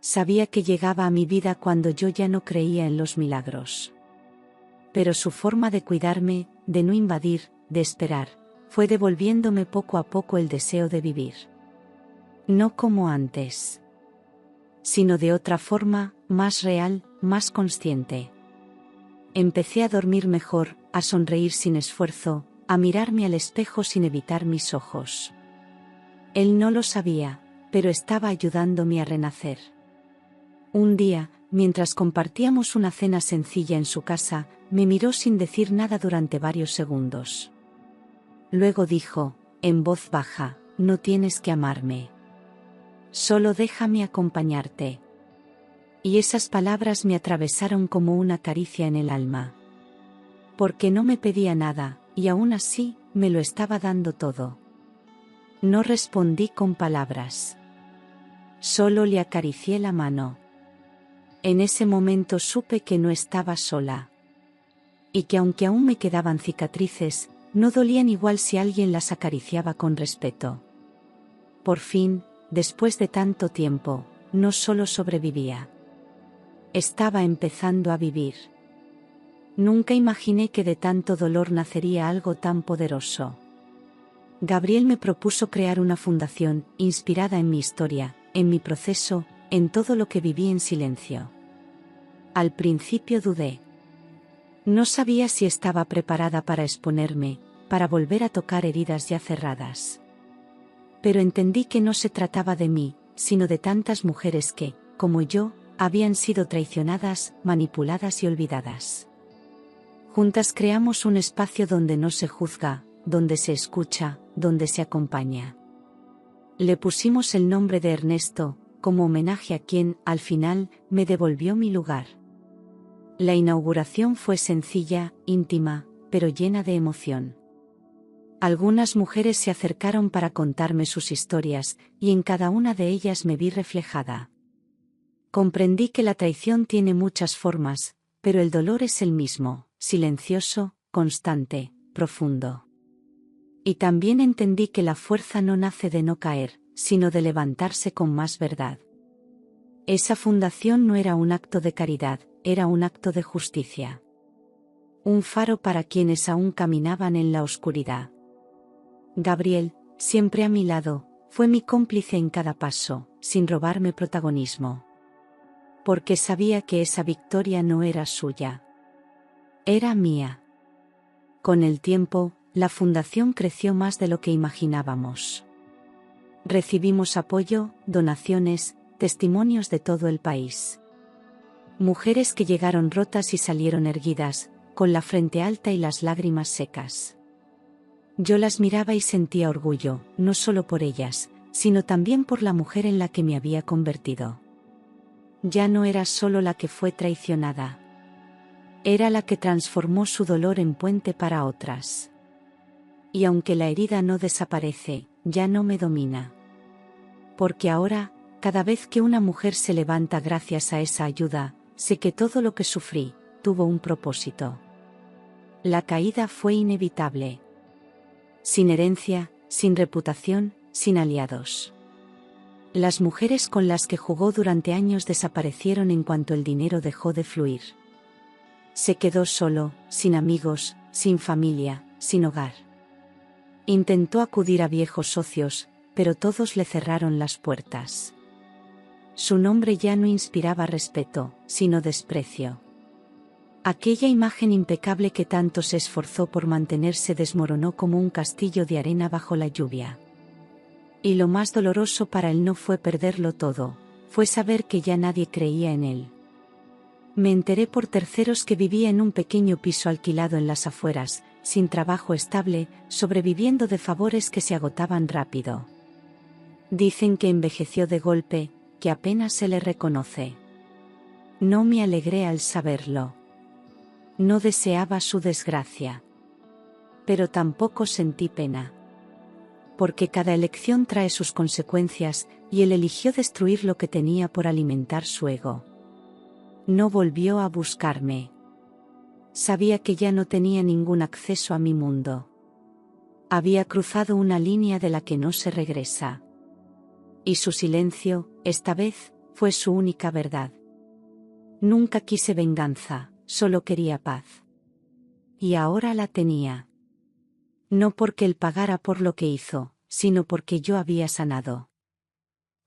Sabía que llegaba a mi vida cuando yo ya no creía en los milagros. Pero su forma de cuidarme, de no invadir, de esperar, fue devolviéndome poco a poco el deseo de vivir. No como antes. Sino de otra forma, más real, más consciente. Empecé a dormir mejor, a sonreír sin esfuerzo, a mirarme al espejo sin evitar mis ojos. Él no lo sabía, pero estaba ayudándome a renacer. Un día, mientras compartíamos una cena sencilla en su casa, me miró sin decir nada durante varios segundos. Luego dijo, en voz baja, no tienes que amarme. Solo déjame acompañarte. Y esas palabras me atravesaron como una caricia en el alma. Porque no me pedía nada, y aún así, me lo estaba dando todo. No respondí con palabras. Solo le acaricié la mano. En ese momento supe que no estaba sola. Y que aunque aún me quedaban cicatrices, no dolían igual si alguien las acariciaba con respeto. Por fin, después de tanto tiempo, no solo sobrevivía. Estaba empezando a vivir. Nunca imaginé que de tanto dolor nacería algo tan poderoso. Gabriel me propuso crear una fundación, inspirada en mi historia, en mi proceso, en todo lo que viví en silencio. Al principio dudé. No sabía si estaba preparada para exponerme, para volver a tocar heridas ya cerradas. Pero entendí que no se trataba de mí, sino de tantas mujeres que, como yo, habían sido traicionadas, manipuladas y olvidadas. Juntas creamos un espacio donde no se juzga, donde se escucha, donde se acompaña. Le pusimos el nombre de Ernesto, como homenaje a quien, al final, me devolvió mi lugar. La inauguración fue sencilla, íntima, pero llena de emoción. Algunas mujeres se acercaron para contarme sus historias, y en cada una de ellas me vi reflejada. Comprendí que la traición tiene muchas formas, pero el dolor es el mismo, silencioso, constante, profundo. Y también entendí que la fuerza no nace de no caer, sino de levantarse con más verdad. Esa fundación no era un acto de caridad, era un acto de justicia. Un faro para quienes aún caminaban en la oscuridad. Gabriel, siempre a mi lado, fue mi cómplice en cada paso, sin robarme protagonismo. Porque sabía que esa victoria no era suya. Era mía. Con el tiempo, la fundación creció más de lo que imaginábamos. Recibimos apoyo, donaciones, testimonios de todo el país. Mujeres que llegaron rotas y salieron erguidas, con la frente alta y las lágrimas secas. Yo las miraba y sentía orgullo, no solo por ellas, sino también por la mujer en la que me había convertido. Ya no era solo la que fue traicionada. Era la que transformó su dolor en puente para otras. Y aunque la herida no desaparece, ya no me domina. Porque ahora, cada vez que una mujer se levanta gracias a esa ayuda, sé que todo lo que sufrí, tuvo un propósito. La caída fue inevitable. Sin herencia, sin reputación, sin aliados. Las mujeres con las que jugó durante años desaparecieron en cuanto el dinero dejó de fluir. Se quedó solo, sin amigos, sin familia, sin hogar. Intentó acudir a viejos socios, pero todos le cerraron las puertas. Su nombre ya no inspiraba respeto, sino desprecio. Aquella imagen impecable que tanto se esforzó por mantener se desmoronó como un castillo de arena bajo la lluvia. Y lo más doloroso para él no fue perderlo todo, fue saber que ya nadie creía en él. Me enteré por terceros que vivía en un pequeño piso alquilado en las afueras, sin trabajo estable, sobreviviendo de favores que se agotaban rápido. Dicen que envejeció de golpe, que apenas se le reconoce. No me alegré al saberlo. No deseaba su desgracia. Pero tampoco sentí pena. Porque cada elección trae sus consecuencias, y él eligió destruir lo que tenía por alimentar su ego. No volvió a buscarme. Sabía que ya no tenía ningún acceso a mi mundo. Había cruzado una línea de la que no se regresa. Y su silencio, esta vez, fue su única verdad. Nunca quise venganza, solo quería paz. Y ahora la tenía. No porque él pagara por lo que hizo, sino porque yo había sanado.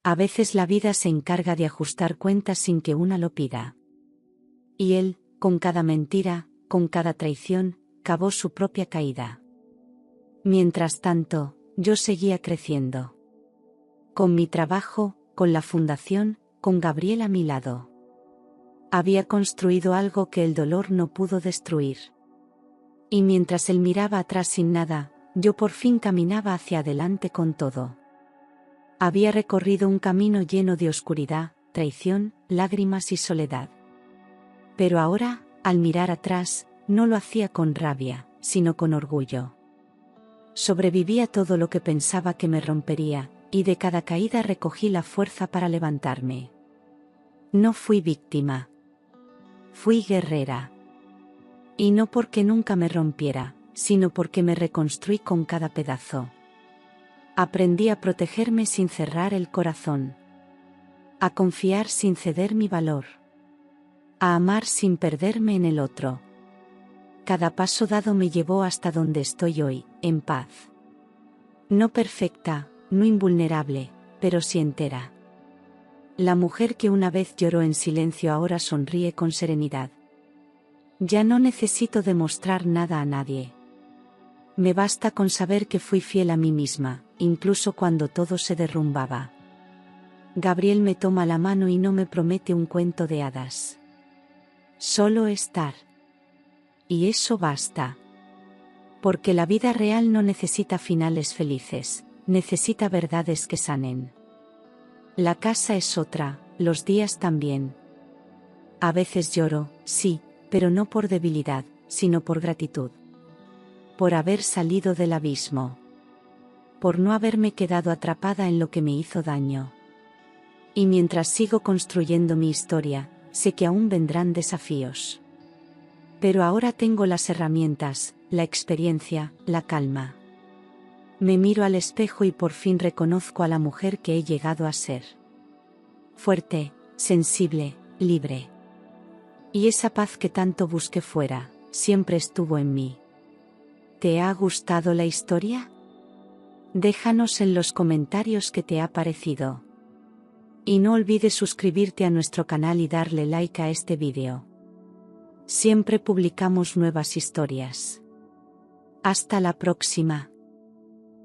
A veces la vida se encarga de ajustar cuentas sin que una lo pida. Y él, con cada mentira, con cada traición, cavó su propia caída. Mientras tanto, yo seguía creciendo. Con mi trabajo, con la fundación, con Gabriel a mi lado. Había construido algo que el dolor no pudo destruir. Y mientras él miraba atrás sin nada, yo por fin caminaba hacia adelante con todo. Había recorrido un camino lleno de oscuridad, traición, lágrimas y soledad. Pero ahora, al mirar atrás, no lo hacía con rabia, sino con orgullo. Sobreviví a todo lo que pensaba que me rompería, y de cada caída recogí la fuerza para levantarme. No fui víctima. Fui guerrera. Y no porque nunca me rompiera, sino porque me reconstruí con cada pedazo. Aprendí a protegerme sin cerrar el corazón. A confiar sin ceder mi valor. A amar sin perderme en el otro. Cada paso dado me llevó hasta donde estoy hoy, en paz. No perfecta, no invulnerable, pero sí entera. La mujer que una vez lloró en silencio ahora sonríe con serenidad. Ya no necesito demostrar nada a nadie. Me basta con saber que fui fiel a mí misma, incluso cuando todo se derrumbaba. Gabriel me toma la mano y no me promete un cuento de hadas. Solo estar. Y eso basta. Porque la vida real no necesita finales felices, necesita verdades que sanen. La casa es otra, los días también. A veces lloro, sí, pero no por debilidad, sino por gratitud. Por haber salido del abismo. Por no haberme quedado atrapada en lo que me hizo daño. Y mientras sigo construyendo mi historia, sé que aún vendrán desafíos. Pero ahora tengo las herramientas, la experiencia, la calma. Me miro al espejo y por fin reconozco a la mujer que he llegado a ser. Fuerte, sensible, libre. Y esa paz que tanto busqué fuera, siempre estuvo en mí. ¿Te ha gustado la historia? Déjanos en los comentarios qué te ha parecido. Y no olvides suscribirte a nuestro canal y darle like a este vídeo. Siempre publicamos nuevas historias. Hasta la próxima.